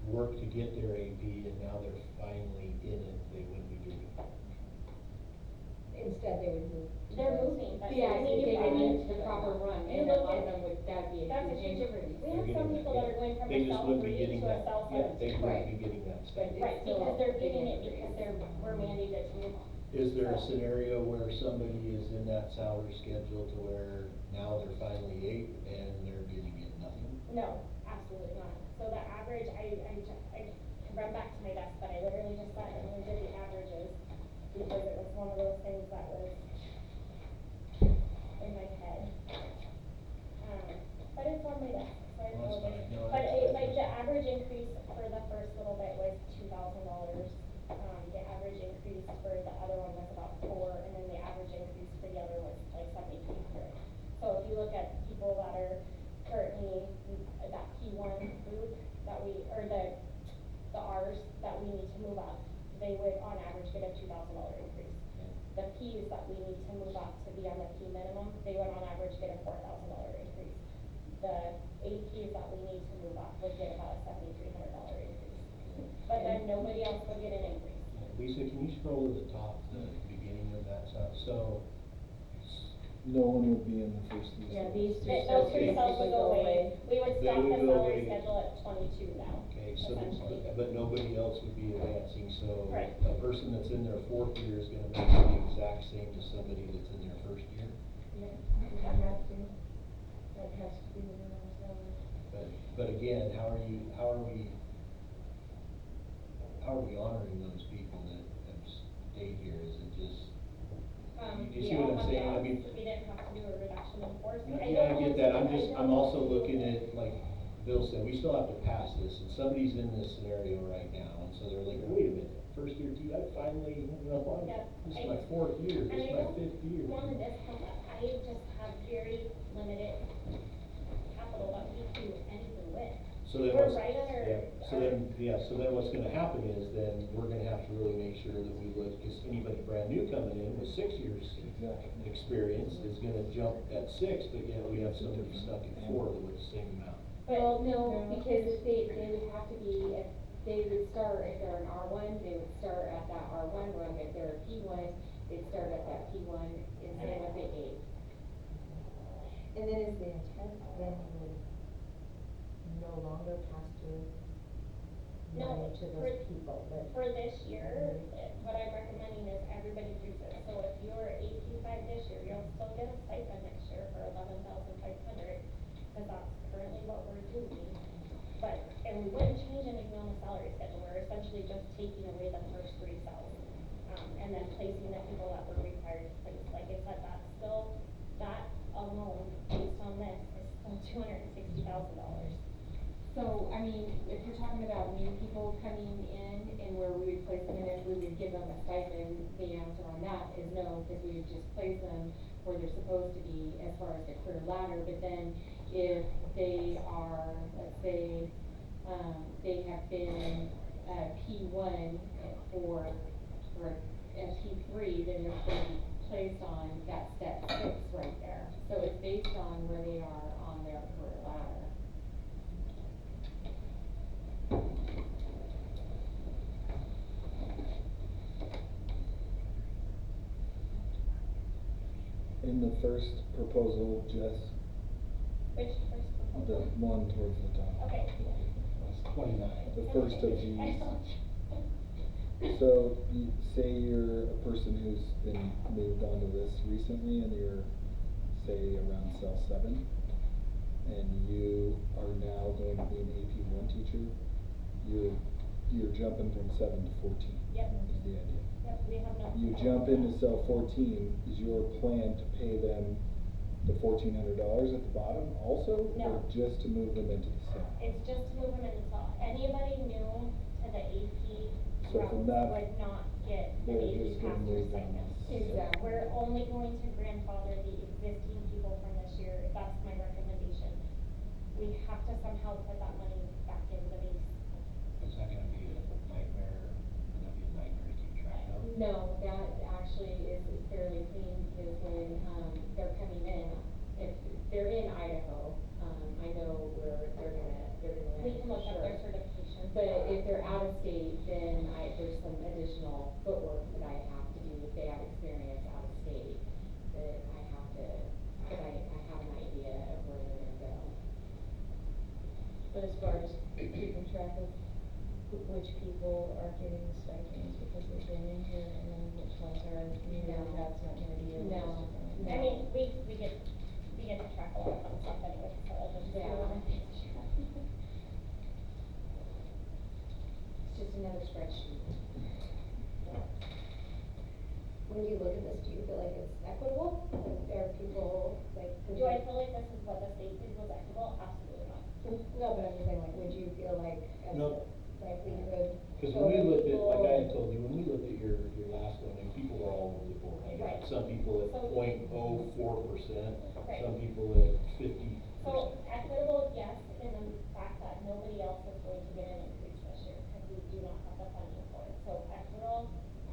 worked to get their AP and now they're finally in it, they wouldn't be getting it. Instead, they would move. to They're the- moving, but. Yeah, I mean, if they I mean, get the proper run, you and a look lot of at- them would, that'd be a That's a huge huge increase. We have some people that are going from They a just cell wouldn't be 3 getting to a that, cell yeah, 7. they wouldn't be getting that stipend. Right, because they're getting it because we're mandated to move. Is there a scenario where somebody is in that salary schedule to where now they're finally 8 and they're getting it nothing? No, absolutely not. So the average, I can run back to my desk, but I literally just sat and did the averages, because it was one of those things that was in my head. But it's on my desk, so I Well, that's apologize. fine. No, But that's like fine. the average increase for the first little bit was $2,000. The average increase for the other one was about 4, and then the average increase for the other was like 7,300. So if you look at people that are currently that P1 group that we, or the Rs that we need to move up, they would on average get a $2,000 increase. The Ps that we need to move up to be on the P minimum, they would on average get a $4,000 increase. The APs that we need to move up would get about a $7,300 increase. But then nobody else would get an increase. Lisa, can you scroll to the top, the beginning of that stuff? So, No one would be in the first three. Yeah, cells. these Those 3 cells would go away. We would They stop would the go salary away. schedule at 22 now, okay, so, essentially. but nobody else would be advancing, so Right. a person that's in their 4th year is gonna make the exact same as somebody that's in their 1st year? Yeah, that has to, that has to be the minimum salary. But again, how are we honoring those people that have stayed here? Is it just, you We see what all I'm have saying? the I mean, option. We didn't have to do a reduction in force. yeah, I don't get want that. to- I'm also looking at, like Bill said, we still have to pass this, and somebody's in this scenario right now, and so they're like, wait a minute, first year too, I finally, Yeah, this is my 4th year, And this is I my don't 5th year. want to discount that. I just have very limited capital that we can do anything with. So So then We're what's, right at our. so then what's gonna happen is then we're gonna have to really make sure that we look, cause anybody brand new coming in with 6 years experience is gonna jump at 6, but yet we have somebody stuck at 4 with the same amount. Well, no, because if they would have to be, if they would start, if they're an R1, they would start at that R1 rung. If they're a P1, they'd start at that P1 instead of the 8. And then is the intent then you would no longer pass through money to those people, but? For this year, what I'm recommending is everybody do this. So if you're AP5 this year, you'll still get a stipend next year for 11,500, because that's currently what we're doing. But, and we wouldn't change anything on the salary schedule, we're essentially just taking away the first 3 cells. And then placing the people that were required to place. Like I said, that's still, that alone, based on this, is still $260,000. So, I mean, if you're talking about new people coming in and where we would place them in, if we would give them a stipend, the answer on that is no, because we would just place them where they're supposed to be as far as the career ladder. But then if they are, let's say, they have been P1 or a P3, then they're going to be placed on that step 6 right there. So it's based on where they are on their career ladder. In the first proposal, Jess, Which first the proposal? one towards the top. Okay. That's 29. The first of these. So, you say you're a person who's been moved onto this recently and you're, say, around cell 7, and you are now going to be an AP1 teacher, you're jumping from 7 to 14. Yep. Is the idea. Yep, we have no. You jump into cell 14, is your plan to pay them the $1,400 at the bottom also? No. Or just to move them into the cell? It's just to move them into cell. Anybody new to the AP So from routes that, would not get an they're AP just gonna pass-through move them. stipend. Exactly. We're only going to grandfather the existing people from this year. That's my recommendation. We have to somehow put that money back into the base. Is that gonna be a nightmare? Would that be a nightmare to keep track of? No, that actually is fairly clean, because when, they're coming in, if they're in Idaho, I know where they're gonna We land can for look up their sure. certification. But if they're out of state, then there's some additional footwork that I have to do if they have experience out of state, that I have to, that I have an idea of where they're gonna go. But as far as keeping track of which people are getting the stipends because they've been in here and then which ones are new, No. that's not gonna be a No. realistic thing. I mean, we get to track a lot of fun stuff anyway, so I'll just. Yeah. It's just another spreadsheet. When you look at this, do you feel like it's equitable? Are people like? Do I feel like this is what the state did was equitable? Absolutely not. No, but I'm just saying, like, would you feel like as No. likelihood? Cause for when we looked at, like I had people- told you, when we looked at your last one, and people were all over the board. You got Right. some people at So- 0.04%, Right. some people at 50%. So equitable, yes, in the fact that nobody else is going to get an increase this year, because we do not have the funding for it. So equitable,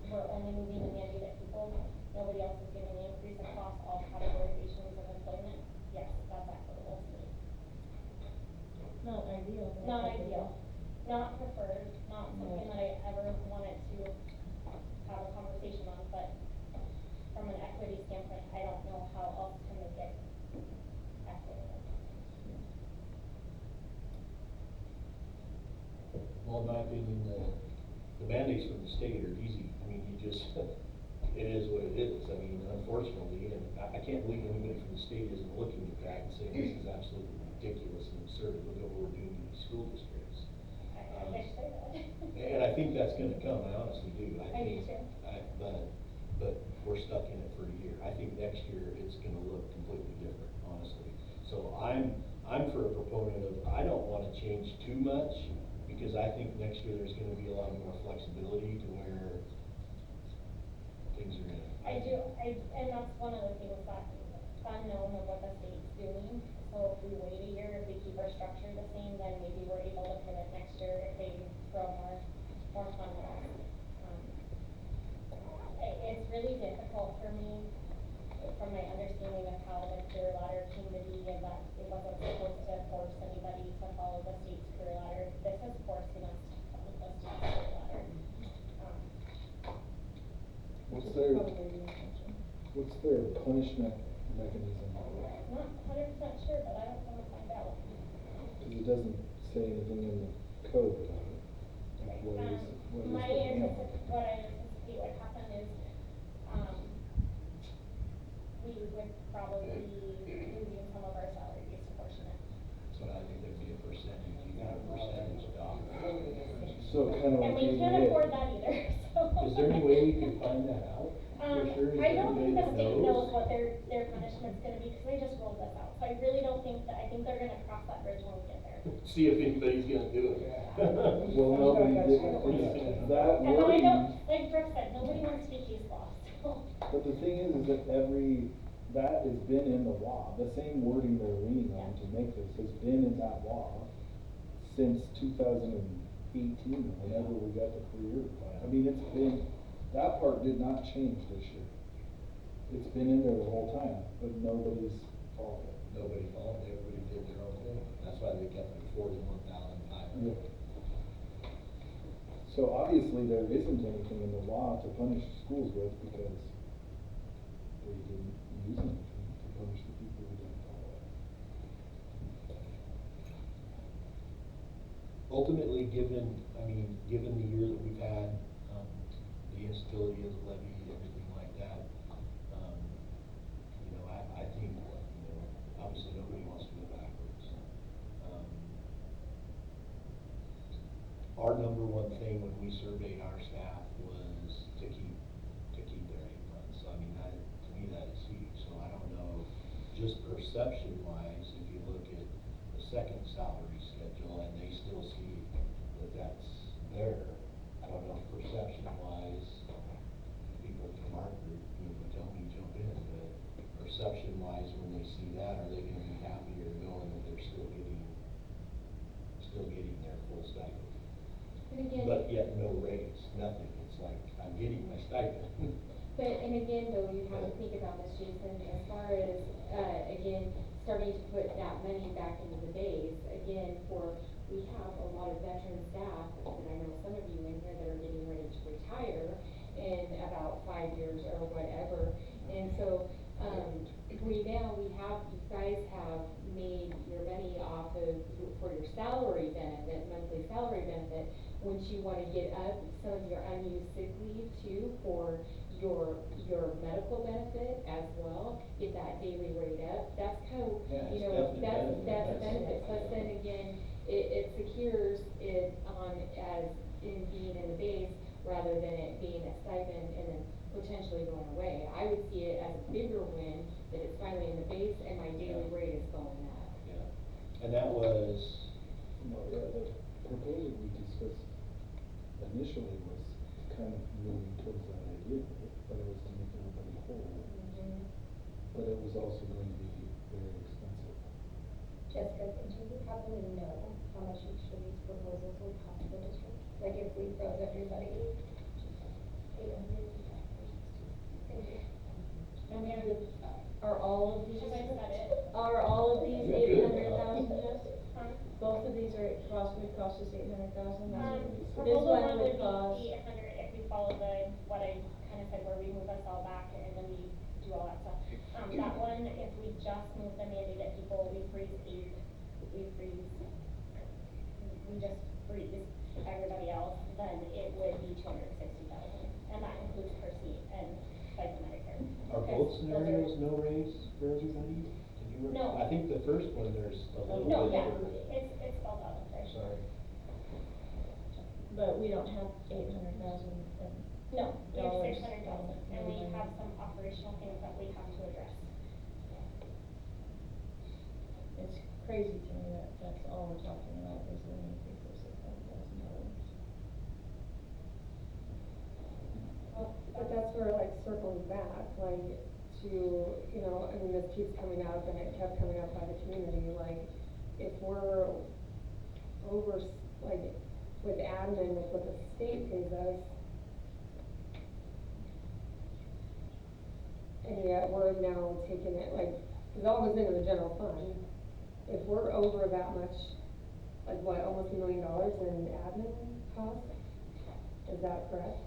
we're only moving the mandate people, nobody else is getting an increase across all categorizations of employment. Yes, that's equitable to me. Not ideal. but Not equitable. ideal, not preferred, not something that I ever wanted to have a conversation on, but from an equity standpoint, I don't know how else to make it equitable. Well, in my opinion, the mandates from the state are easy. I mean, you just, it is what it is. I mean, unfortunately, and I can't believe anybody from the state isn't looking at that and saying, this is absolutely ridiculous and absurd. Look at what we're doing to these school districts. I wish they would. And I think that's gonna come, I honestly do. I do too. But we're stuck in it for a year. I think next year it's gonna look completely different, honestly. So I'm for a proponent of, I don't wanna change too much, because I think next year there's gonna be a lot more flexibility to where things are gonna. And that's one of the things that unknown of what the state's doing. So if we wait a year, if we keep our structure the same, then maybe we're able to pivot next year if they grow more fundamental. It's really difficult for me, from my understanding of how the career ladder came to be, and that it wasn't supposed to force anybody to follow the state's career ladder. This is forcing us to follow the state's career ladder. What's their punishment mechanism? I'm not 100% sure, but I don't want to find out. Cause it doesn't say anything in the code about it. Like what is the What I anticipate would happen is, we would probably be losing some of our salary-based proportionate. So I think there'd be a percentage, you got a percentage off. So kind of And like we can't ADA. afford that either, so. Is there any way we can find that out? For sure, is I there don't any think way the that state knows what their punishment's gonna be, cause they just rolled this out, so I really don't think I think they're gonna cross that bridge when we get there. See if anybody's gonna do it. Well, nobody did, it's that And then I wording. don't, like Brooke said, nobody wants to be case law, so. But the thing is that that has been in the law, the same wording they're leaning on to make this has been in that law since 2018, whenever we got the career plan. I mean, that part did not change this year. It's been in there the whole time, but nobody's followed it. Nobody followed, everybody did their own thing, that's why they kept it 41,500. Yeah. So obviously there isn't anything in the law to punish schools with because they didn't use anything to punish the people who didn't follow it. Ultimately, given the year that we've had, the instability of the levy and everything like that, I think, obviously nobody wants to go backwards. Our number one thing when we surveyed our staff was to keep their A funds. So I mean, to me that is huge. So I don't know, just perception wise, if you look at the second salary schedule and they still see that that's there, I don't know if perception wise, people from our group, tell me jump in, but perception wise, when they see that, are they gonna be happier knowing that they're still getting their full stipend? And again, But yet no raise, nothing, it's like, I'm getting my stipend. and again, though, you have to think about this, Jason, as far as, again, starting to put that money back into the base, again, we have a lot of veteran staff, and I know some of you in here that are getting ready to retire in about 5 years or whatever, and so, you guys have made your money off of, for your salary benefit, monthly salary benefit. Once you wanna get up some of your unused sick leave too, for your medical benefit as well, get that daily rate up, that's kind of, that's a benefit. But then again, it secures it as in being in the base, rather than it being a stipend and then potentially going away. I would see it as a bigger win that it's finally in the base and my daily rate is going up. Yeah, and that was. The proposal we discussed initially was kind of moving towards that idea, but it was to make everybody whole. But it was also going to be very expensive. Jessica, do you happen to know how much each of these proposals would cost the district? Like if we froze everybody, 800? Are all of these, Are all of these Yeah, good. 800,000, Jess? Both of these would cost us 800,000? This Proposal one one would would cost. be 800 if we follow what I kind of said, where we move us all back and then we do all that stuff. That one, if we just move the mandated people, we just freeze everybody else, then it would be 260,000, and that includes per seat and stipend Medicare. Are both scenarios no raise for everybody? No. I think the first one, there's a little No, bit yeah, for. it's spelled out, right? Sorry. But we don't have 800,000. No, we have Dollars. 600,000, and we have some operational things that we have to address. It's crazy to me that that's all we're talking about is an increase of $600,000. But that's where, like, circling back, like, to, you know, I mean, this keeps coming up and it kept coming up by the community, like, if we're over, like, with admin, with what the state pays us, and yet we're now taking it, like, cause it all goes into the general fund. If we're over that much, like what, almost $1 million in admin costs? Is that correct?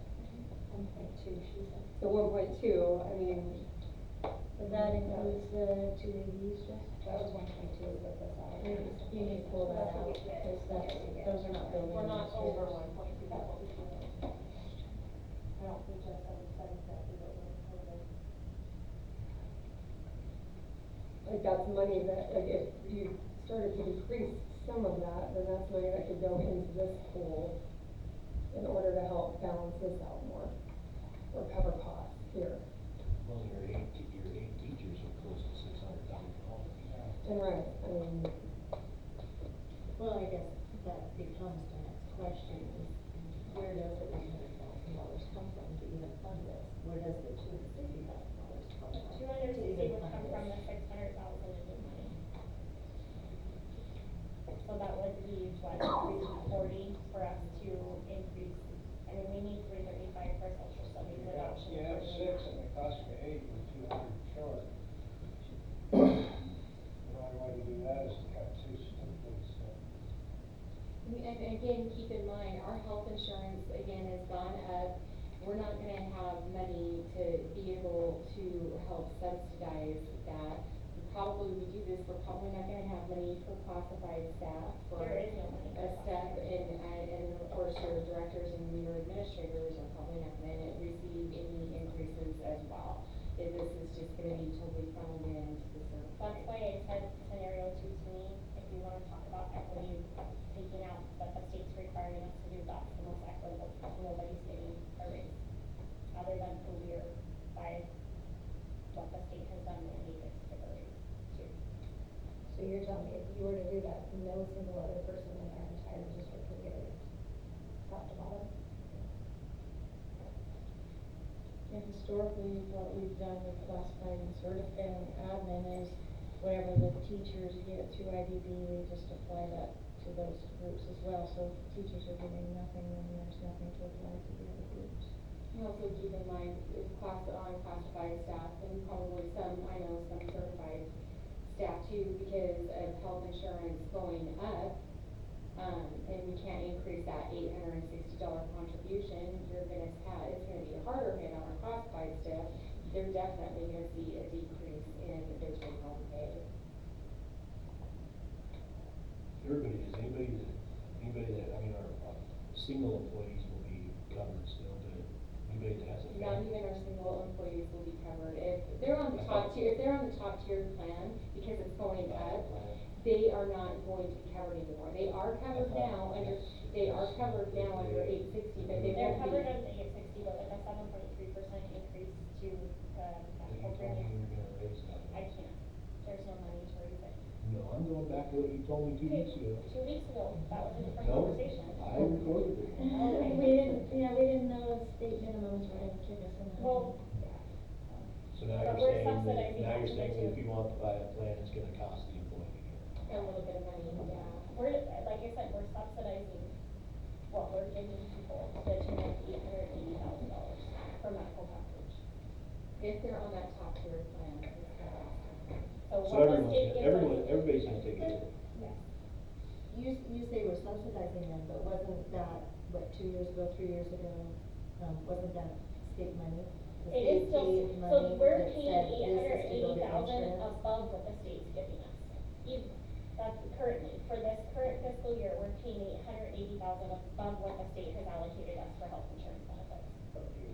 1.2, she said. So 1.2, I mean. So that includes the 2 ADs, just? That was 1.2 with the salary. You need to pull that out, because those are not building. We're not over 1.2. That's what we do. I don't think that's exactly what we're proposing. Like that's money that, like if you started to decrease some of that, then that's money that could go into this pool in order to help balance this out more, or cover costs here. Well, your eight teachers are close to $600,000. And right, I mean. Well, I guess that becomes the next question is, where does the $800,000 come from to even fund this? Where does the $260,000 come from? 260 would come from the 600,000 in new money. So that would leave, what, 340 for us to increase. I mean, we need 335 for social studies and option. You have 6 and it costs you 8, you're 200 short. The only way to do that is to cut 2 stupid, so. And again, keep in mind, our health insurance, again, has gone up. We're not gonna have money to be able to help subsidize that. Probably, we do this, we're probably not gonna have money for classified staff, for There is no money for a step, and of course, your directors and your administrators are probably not gonna receive any increases as well. This is just gonna be totally funneled into the service. That's why I said scenario 2 to me, if we wanna talk about equity, taking out that the state's requiring us to do, that's the most equitable, because nobody's getting a raise. Other than who we are by what the state has done mandated to give a raise to. So you're telling me if you were to do that, no single other person in our entire district would get a raise, top to bottom? And historically, what we've done with classified and certified and admin is whatever the teachers get through IBB, we just apply that to those groups as well. So if teachers are getting nothing, then there's nothing to apply to the other groups. You also keep in mind, with classified staff, and probably some, I know some certified staff too, because of health insurance going up, and we can't increase that $860 contribution, you're gonna have, it's gonna be a harder hit on our classified staff. They're definitely gonna see a decrease in their take-home pay. Everybody, anybody that, I mean, our single employees will be covered still, but anybody that has a Not family. even our single employees will be covered. If they're on the top tier, if they're on the top tier plan, because it's going up, they are not going to be covered anymore. They are covered now under 860, but they They're won't be. covered under 860, but with a 7.3% increase to, You medical told me you premium. were gonna raise that. I can't, there's no money to raise it. No, I'm going back to what you told me 2 weeks ago. 2 weeks ago, that was a different No, conversation. I recorded it. Okay. We didn't know state minimums were gonna kick us in the. Well, So now But you're we're saying that, subsidizing now that you're saying that too. if you want to buy a plan, it's gonna cost the employee. A little bit of money, yeah. we're, like I said, we're subsidizing what we're giving people, the $880,000 for medical coverage. If they're on that top tier plan, it's gonna cost them. So So what the state gives us. everybody's gonna take a hit. Yes. You say we're subsidizing them, but wasn't that, what, 2 years ago, 3 years ago, wasn't that state money? The It state is still, gave so money we're that paying said this is to go to 880,000 insurance. above what the state's giving us. That's currently, for this current fiscal year, we're paying 880,000 above what the state has allocated us for health insurance benefits. But you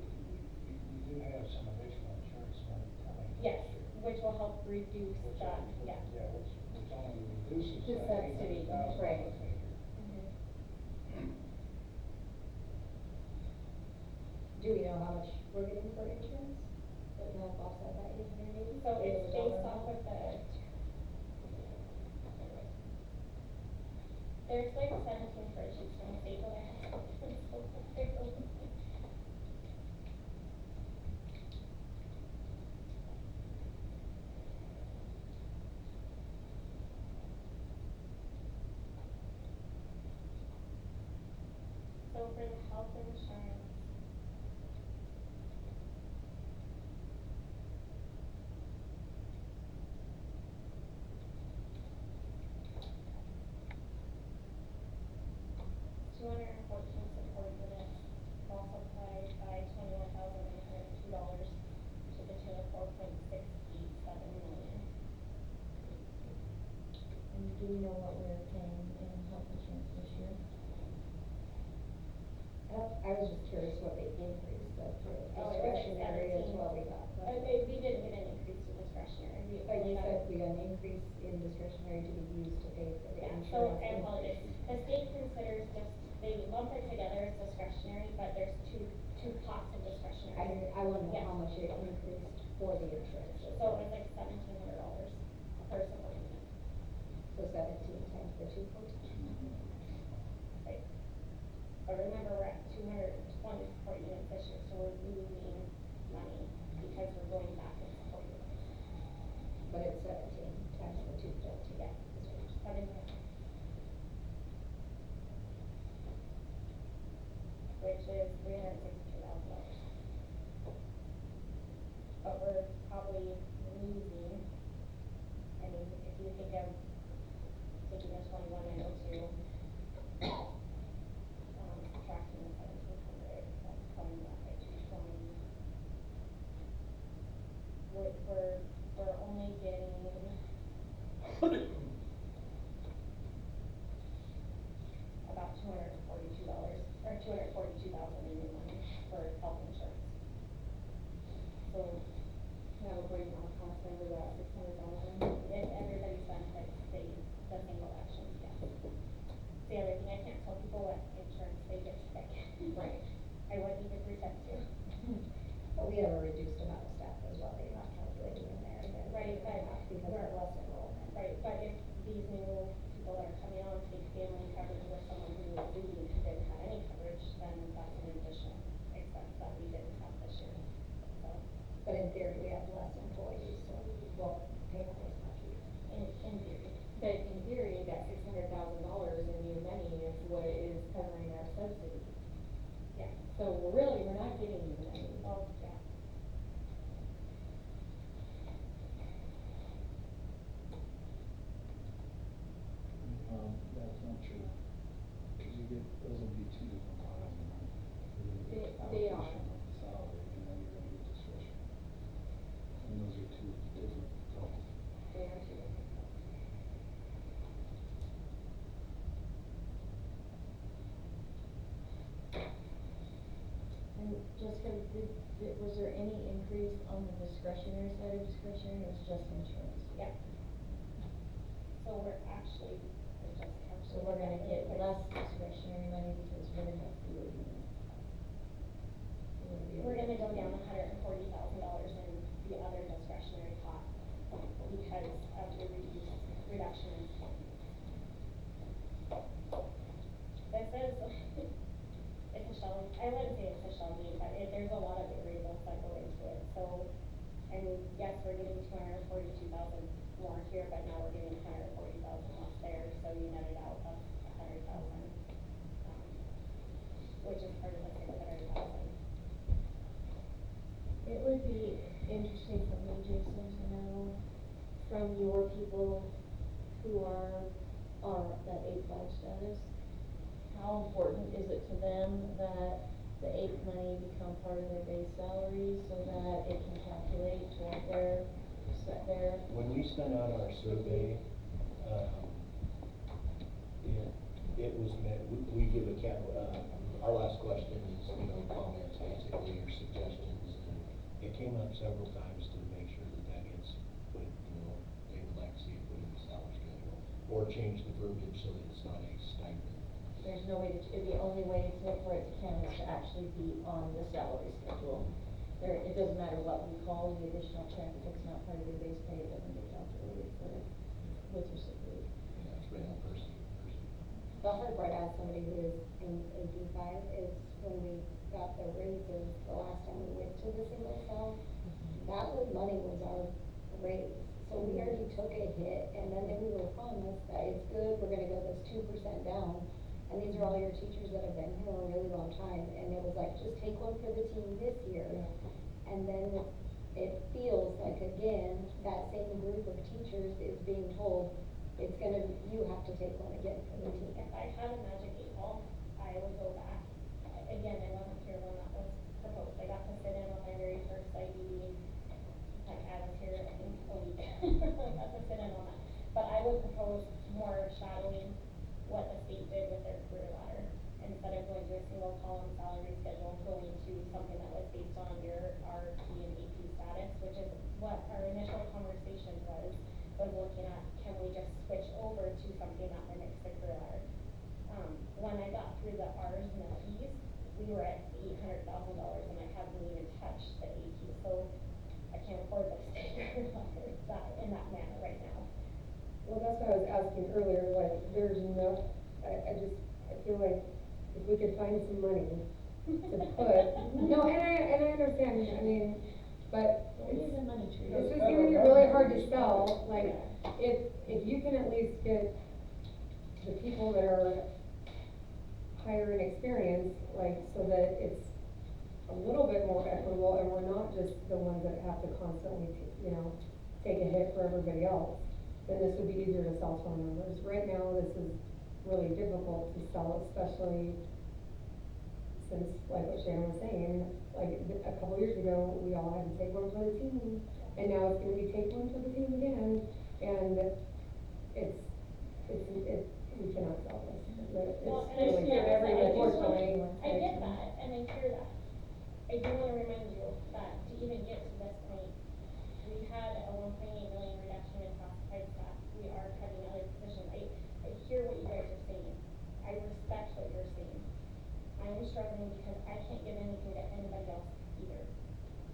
do have some additional insurance money coming. Yes, which will help reduce Which that, yeah. which only reduces The that subsidy, $800,000 right. figure. Do we know how much we're getting for insurance? That will help offset that 880? So it's based off of the. There's like 17 spreadsheets from the state that I have. for the health insurance. $214 support units, multiplied by $21,902 to the tune of $4.687 million. And do we know what we're paying in health insurance this year? I was just curious what they increased, but for Oh, it was like discretionary is 17. what we got. We didn't get an increase to discretionary. But you said we got an increase in discretionary to be used to pay for the Yeah, insurance. so I apologize. The state considers they lump it together as discretionary, but there's two pots of discretionary. I wanna know Yeah. how much it increased for the insurance. So it was like $1,700 per support unit. So 17 times the 214. Right. But remember, we're at 220 support units this year, so we're losing money because we're going back in support units. But it's 17 times the 214. Yeah, 17. Which is $362,000. But we're probably losing, I mean, if you think of taking the 21,902, subtracting the 1,700, that's coming up by 220. We're only getting about $242 or $242,000 in new money for health insurance. So Now we're going on cost under that 600,000. if everybody's benefits stay the same elections, yes. The other thing, I can't tell people what insurance they get to pick. Right. I wouldn't even pretend to. But we have a reduced amount of staff as well, you're not calculating in there. Right, but because we're of less enrollment. Right, but if these new people that are coming on take family coverage with someone who is leaving who didn't have any coverage, then that's an additional expense that we didn't have this year. So, But in theory, we have less employees, so we won't pay out as much either. in theory. But in theory, that $600,000 in new money is what is covering our subsidy. Yeah. So we're not getting new money. Oh, yeah. That's not true, cause you get, those will be two different piles, right? They are. Allocation of the salary, and then you're gonna get discretionary. And those are two different goals. They are two different. And Jessica, was there any increase on the discretionary side of discretionary, or was it just insurance? Yeah. So we're actually, So we're gonna get less discretionary money because we're gonna have fewer units. We're gonna go down $140,000 in the other discretionary pot because of the reduction in spending. This is, it's a shell, I wouldn't say it's a shell game, but there's a lot of variables that go into it. So, I mean, yes, we're getting 242,000 more here, but now we're getting 140,000 less there, so you net it out of 100,000, which is part of the 600,000. It would be interesting for me, Jason, to know from your people who are that 8-5 status, how important is it to them that the 8 money become part of their base salary so that it can calculate toward their set there? When we sent out our survey, it was meant, we give a our last question is, comments basically, or suggestions, and it came up several times to make sure that gets put, they would like to see it put in the salary schedule, or change the verbiage so that it's not a stipend. There's no way the only way for it to count is to actually be on the salary schedule. It doesn't matter what we call the additional check, if it's not part of your base pay, it doesn't get calculated with your sick leave. Yeah, it's right on person to person. The hard part as somebody who is in D5 is when we got the raises the last time we went to the single cell, that money was our raise. So we already took a hit, and then we were promised that it's good, we're gonna go this 2% down, And these are all your teachers that have been here a really long time, and it was like, just take one for the team this year. And then it feels like, again, that same group of teachers is being told, you have to take one again for the team. If I had a magic 8 ball, I would go back. Again, I wasn't here when that was proposed. I got to sit in on my very first IBB, like I was here, I think, a week. I got to sit in on that. But I would propose more shadowing what the state did with their career ladder. Instead of going to a single column salary schedule, going to something that was based on your RP and AP status, which is what our initial conversation was looking at, can we just switch over to something that mimics the career ladder? When I got through the R's and the P's, we were at $800,000 and I haven't even touched the AP, so I can't afford the state career ladder in that manner right now. Well, that's what I was asking earlier, like, there's no, I feel like if we could find some money to put, no, and I understand, I mean, but it's just gonna be really hard to sell, like, if you can at least get the people that are higher in experience, like, so that it's a little bit more equitable, and we're not just the ones that have to constantly, take a hit for everybody else, then this would be easier to sell to our members. Right now, this is really difficult to sell, especially since, like what Shannon was saying, like a couple years ago, we all had to take one for the team, and now it's gonna be take one for the team again, and we cannot sell this. Well, It's and really for everybody, unfortunately. I get that, and I hear that. I do wanna remind you that to even get to this point, we had a 1.8 million reduction in classified staff. We are cutting other positions. I hear what you guys are saying. I respect what you're saying. I am struggling because I can't give anything to anybody else either.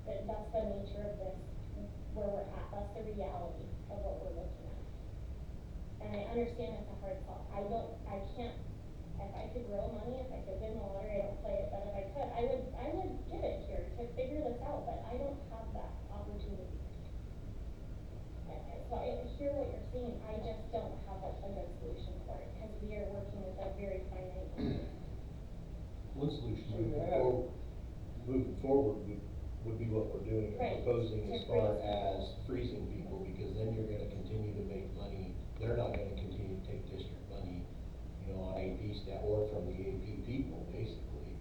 That's the nature of this, where we're at. That's the reality of what we're looking at. And I understand it's a hard sell. I can't, if I could grow money, if I could win the lottery, I don't play it, but if I could, I would give it here to figure this out, but I don't have that opportunity. So I hear what you're saying, I just don't have a good solution for it, because we are working with a very finite number. One solution moving forward would be what we're doing, Right. proposing To as far freeze. as freezing people, because then you're gonna continue to make money. They're not gonna continue to take district money, on AP staff or from the AP people, basically,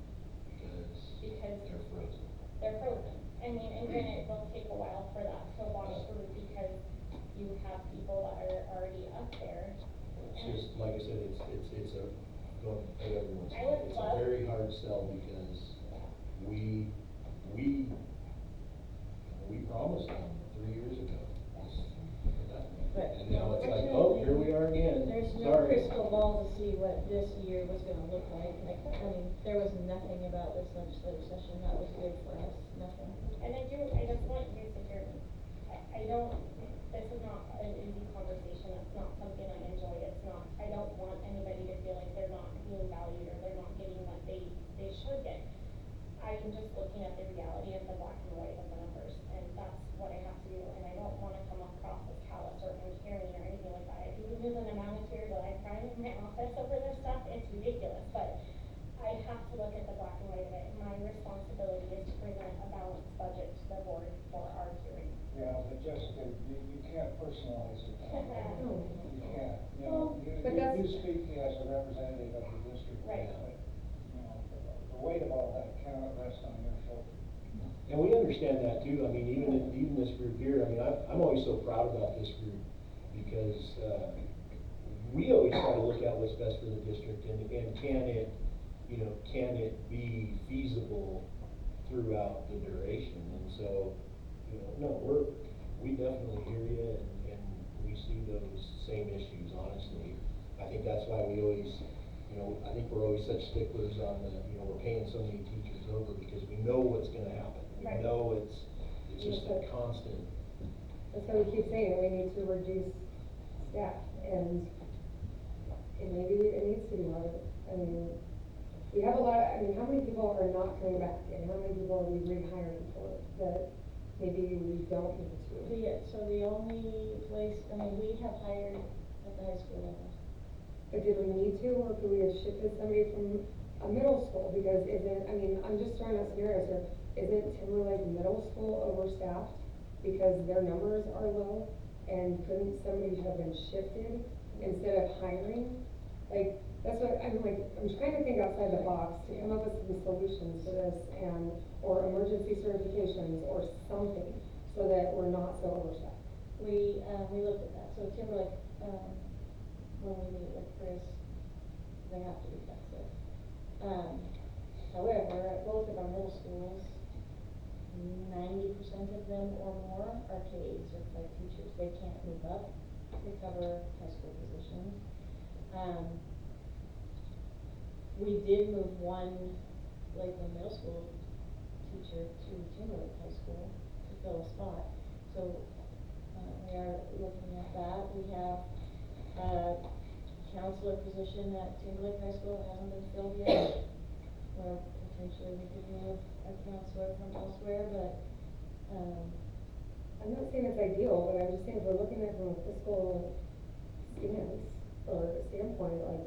because they're frozen. They're frozen. I mean, and granted, it will take a while for that to wash through, because you have people that are already up there. It's just, like I said, it's a, going to pay everyone's, I would it's love- a very hard sell, because we promised them 3 years ago. But And now it's like, oh, here we are again. There's no Sorry. crystal ball to see what this year was gonna look like. There was nothing about this legislative session that was good for us, nothing. And I just want you to hear me. This is not an easy conversation. It's not something I enjoy. I don't want anybody to feel like they're not being valued or they're not getting what they should get. I'm just looking at the reality of the black and white of the numbers, and that's what I have to do. And I don't want to come across as callous or uncaring or anything like that. If you lose an amount of tears that I'm crying in my office over this stuff, it's ridiculous. But I have to look at the black and white of it. My responsibility is to present a balanced budget to the board for our hearing. Yeah, but Jessica, you can't personalize it. You can't, But you speak as a representative of the district. Right. But, the weight of all that cannot rest on your shoulders. And we understand that too. I mean, even this group here, I mean, I'm always so proud about this group, because, we always try to look at what's best for the district, and can it be feasible throughout the duration? And so, no, we definitely hear you, and we see those same issues, honestly. I think that's why we always, I think we're always such sticklers on the, we're paying so many teachers over, because we know what's gonna happen. We Right. know it's just a constant. That's why we keep saying we need to reduce staff, and maybe it needs to be lower. I mean, we have how many people are not coming back, and how many people are we rehiring for that maybe we don't need to? So the only place, we have hired at the high school level. But did we need to, or could we have shifted somebody from a middle school? Because isn't, I mean, I'm just throwing out scenarios here, isn't Timberlake Middle School overstaffed because their numbers are low? And couldn't somebody have been shifted instead of hiring? Like, that's what, I'm like, I'm trying to think outside the box to come up with some solutions to this, and, or emergency certifications or something, so that we're not so overstaffed. We looked at that, so Timberlake, when we meet with Chris, they have to be flexible. However, at both of our middle schools, 90% of them or more are K-8 certified teachers. They can't move up to cover high school positions. We did move one Lakeland Middle School teacher to Timberlake High School to fill a spot. So we are looking at that. We have a counselor position at Timberlake High School that hasn't been filled yet. Well, potentially we could move a counselor from elsewhere, but I'm not saying it's ideal, but I'm just saying if we're looking at it from a fiscal stance or standpoint, like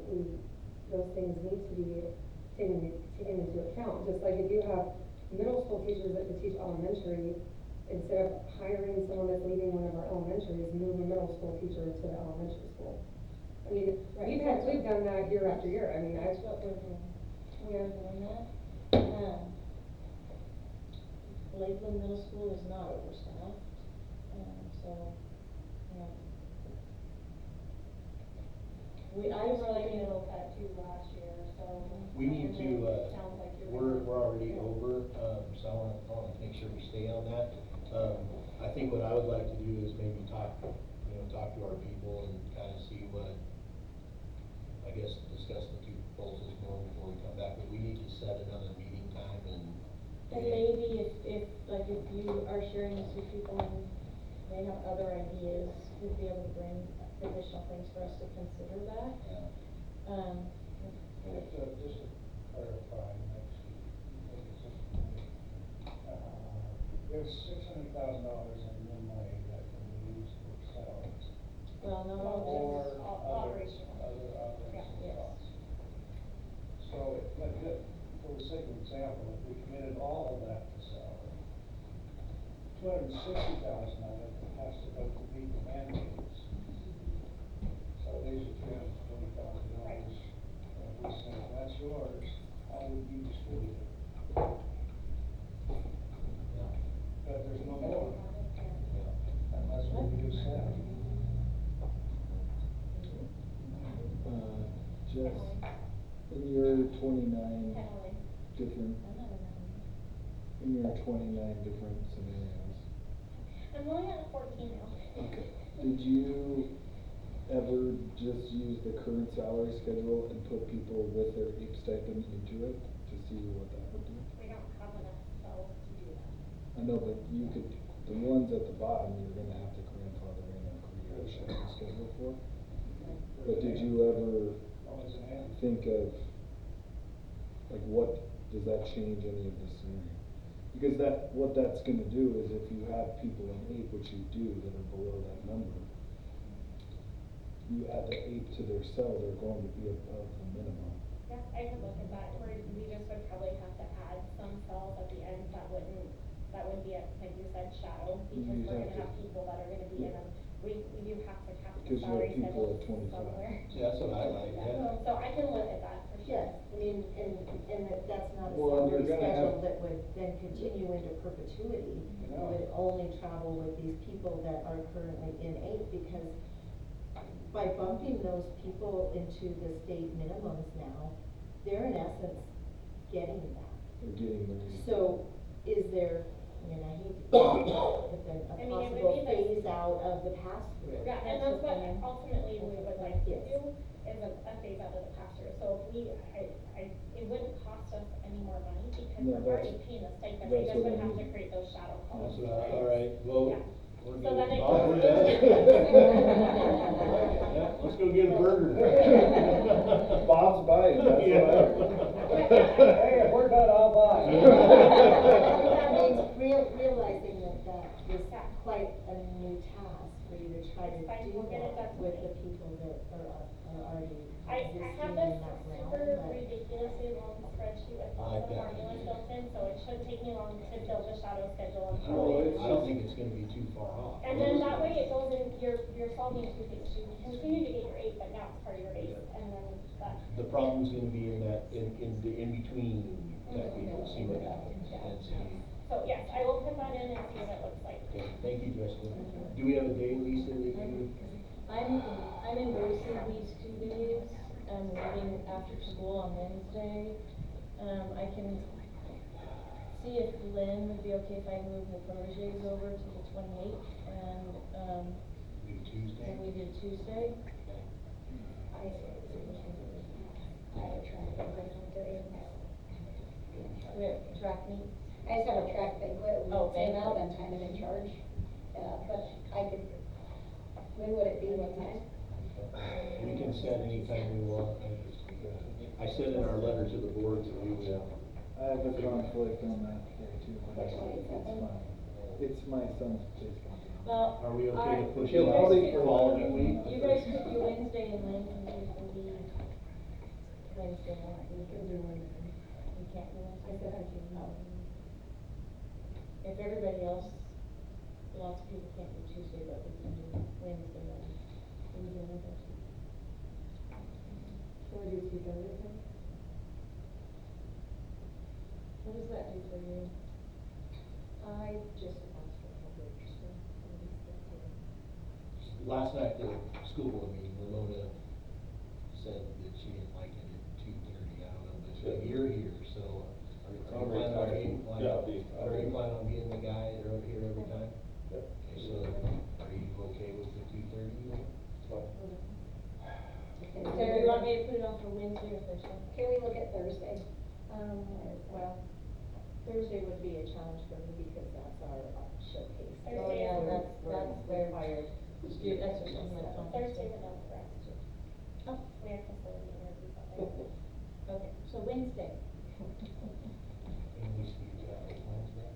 those things need to be taken into account. Just like if you have middle school teachers that could teach elementary, instead of hiring someone that's leaving one of our elementaries, move a middle school teacher to the elementary school. I mean, right. we've done that year after year. I mean, that's what we're doing. We are doing that. Lakeland Middle School is not overstaffed, so, yeah. I was really middle cut too last year, so. We need to, Sounds like you're. we're already over, so I wanna make sure we stay on that. I think what I would like to do is maybe talk to our people and kind of see what, I guess, discuss the two proposals more before we come back, but we need to set another meeting time and maybe if you are sharing this with people and they have other ideas, we'd be able to bring additional things for us to consider back. Yeah. Just to clarify, there's $600,000 in one money that can be used for salaries. Well, no, Or that's operational. other operational yes. costs. So, for the sake of example, if we committed all of that to salary, $260,000 of it has to go to meet the mandates. So these are $320,000. Right. We say, that's yours, how would you distribute it? Yeah. But there's no more, Yeah. unless we do staff. Jess, in your 29 Emily. different, I'm not a in your 29 different scenarios, I'm only at 14 now. okay, did you ever just use the current salary schedule and put people with their APE stipend into it to see what that would do? We don't have enough cells to do that. I know, but you could, the ones at the bottom, you're gonna have to grandfather in or create a salary schedule for. But did you ever think of, like, what, does that change any of this scenario? Because what that's gonna do is if you have people in APE, which you do, that are below that number, you add the APE to their cell, they're going to be above the minimum. Yeah, I could look at that, we just would probably have to add some cells at the end that wouldn't be a, like you said, shadow, because You'd we're have gonna have to- people that are gonna be in them. We do have to cap the Because you have salary people schedule at 25. somewhere. Yeah, that's what I like, yeah. So I can look at that for sure. Yes, I mean, and that's not a Well, salary you're gonna schedule have- that would then continue into perpetuity. No. It would only travel with these people that are currently in APE, because by bumping those people into the state minimums now, they're in essence getting that. They're getting their APE. So is there, I mean, I hate to but then a I mean, it would possible be the- phase out of the pass-through. Yeah, and that's what I mean. ultimately we would like to Yes. do, is a phase out of the pass-through. So if it wouldn't cost us any more money, because No, we're already that's- paying a stipend, we that's just what would I have to mean. create those shadow That's columns. what all right, well, Yeah. we're So then good. it Bob, goes- we're done. Yeah, let's go get a burger. Bob's buying, that's what I heard. Hey, if we're done, I'll buy. That means realizing that is quite a new task for you to try to It's fine, do we'll get it that done with today. the people that are are already I existing have in this that realm, super but. ridiculously long spreadsheet with lots of formulas built in, so it shouldn't take me long to build a shadow schedule and throw it in. I don't think it's gonna be too far off. And then that way it goes in, you're solving two things, you continue to get your 8, but now it's part of your base, and then that. The problem's gonna be in that, in the in-between, that we don't see what happens, and see. So yes, I will put that in and see what it looks like. Okay, thank you, Justin. Do we have a day, Lisa, that you? I'm embracing these 2 days, meeting after school on Wednesday. I can see if Lynn would be okay if I move the proteges over to the 28th and, Do Tuesday? and we do Tuesday. I have a track banquet on Thursday. We have track meet. I just have a track banquet, Oh, came out, banquet. I'm kind of in charge, but I could, when would it be, what time? We can set anytime we want. I said in our letter to the board that we would. I have a conflict on that day too, but it's fine. It's my son's baseball game. Well, Are we okay to push Yeah, it I'll out leave the for following that. week? you guys could do Wednesday and Lynn can do the Wednesday, we can do Wednesday. We can't do Wednesday. Oh. If everybody else, lots of people can't do Tuesday, but we can do Wednesday, then we can do Wednesday. Can we do 2:30 then? What does that do for you? I just asked for coverage, so maybe that's it. Last night, the school board meeting, Ramona said that she didn't like it at 2:30, I don't know, but you're here, so. Are you planning on being the guy that are here every time? Yep. Okay, so are you okay with the 2:30? So do you want me to put it on for Wednesday or Thursday? Can we look at Thursday? Well, Thursday would be a challenge for me because that's our showcase. Oh, yeah, that's required. Student exercise. Thursday's enough for us to, we have facility interviews that day. Okay, so Wednesday. English speaking Wednesday?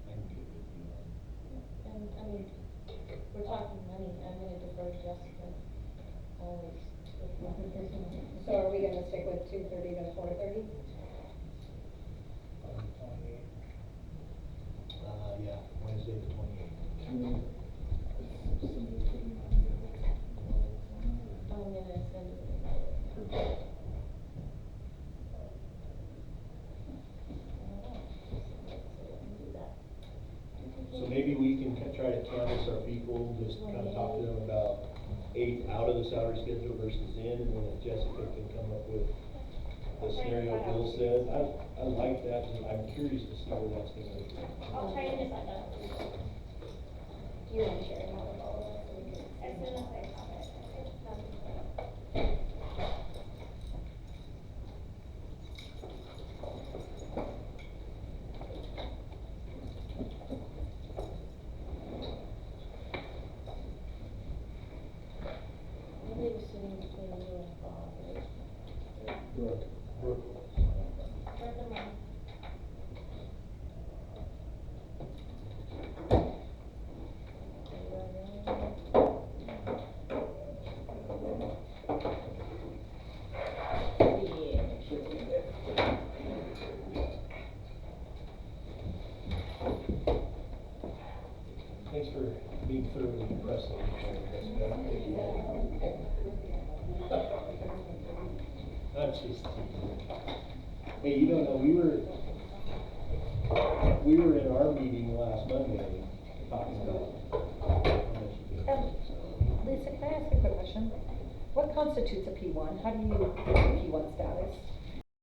I'm good with you on. And, I mean, we're talking money, I'm gonna defer to Jessica, always. So are we gonna stick with 2:30 to 4:30? Yeah, Wednesday the 28th. Can we, somebody put me on the other? I'm gonna send it. So maybe we can try to canvass our people, just kind of talk to them about 8 out of the salary schedule versus in, and then if Jessica can come up with the scenario Bill said, I like that, and I'm curious to see where that's gonna go. I'll try and get that done. You're gonna share it with all of us, so we can, as soon as I have it. Maybe it's sitting between you and Bob, right? Brooke. Where's the money? Thanks for being thoroughly impressed on I'm just teasing. Hey, you don't know, we were in our meeting last Monday talking about how much you get. Lisa, can I ask a quick question? What constitutes a P1? How do you get a P1 status?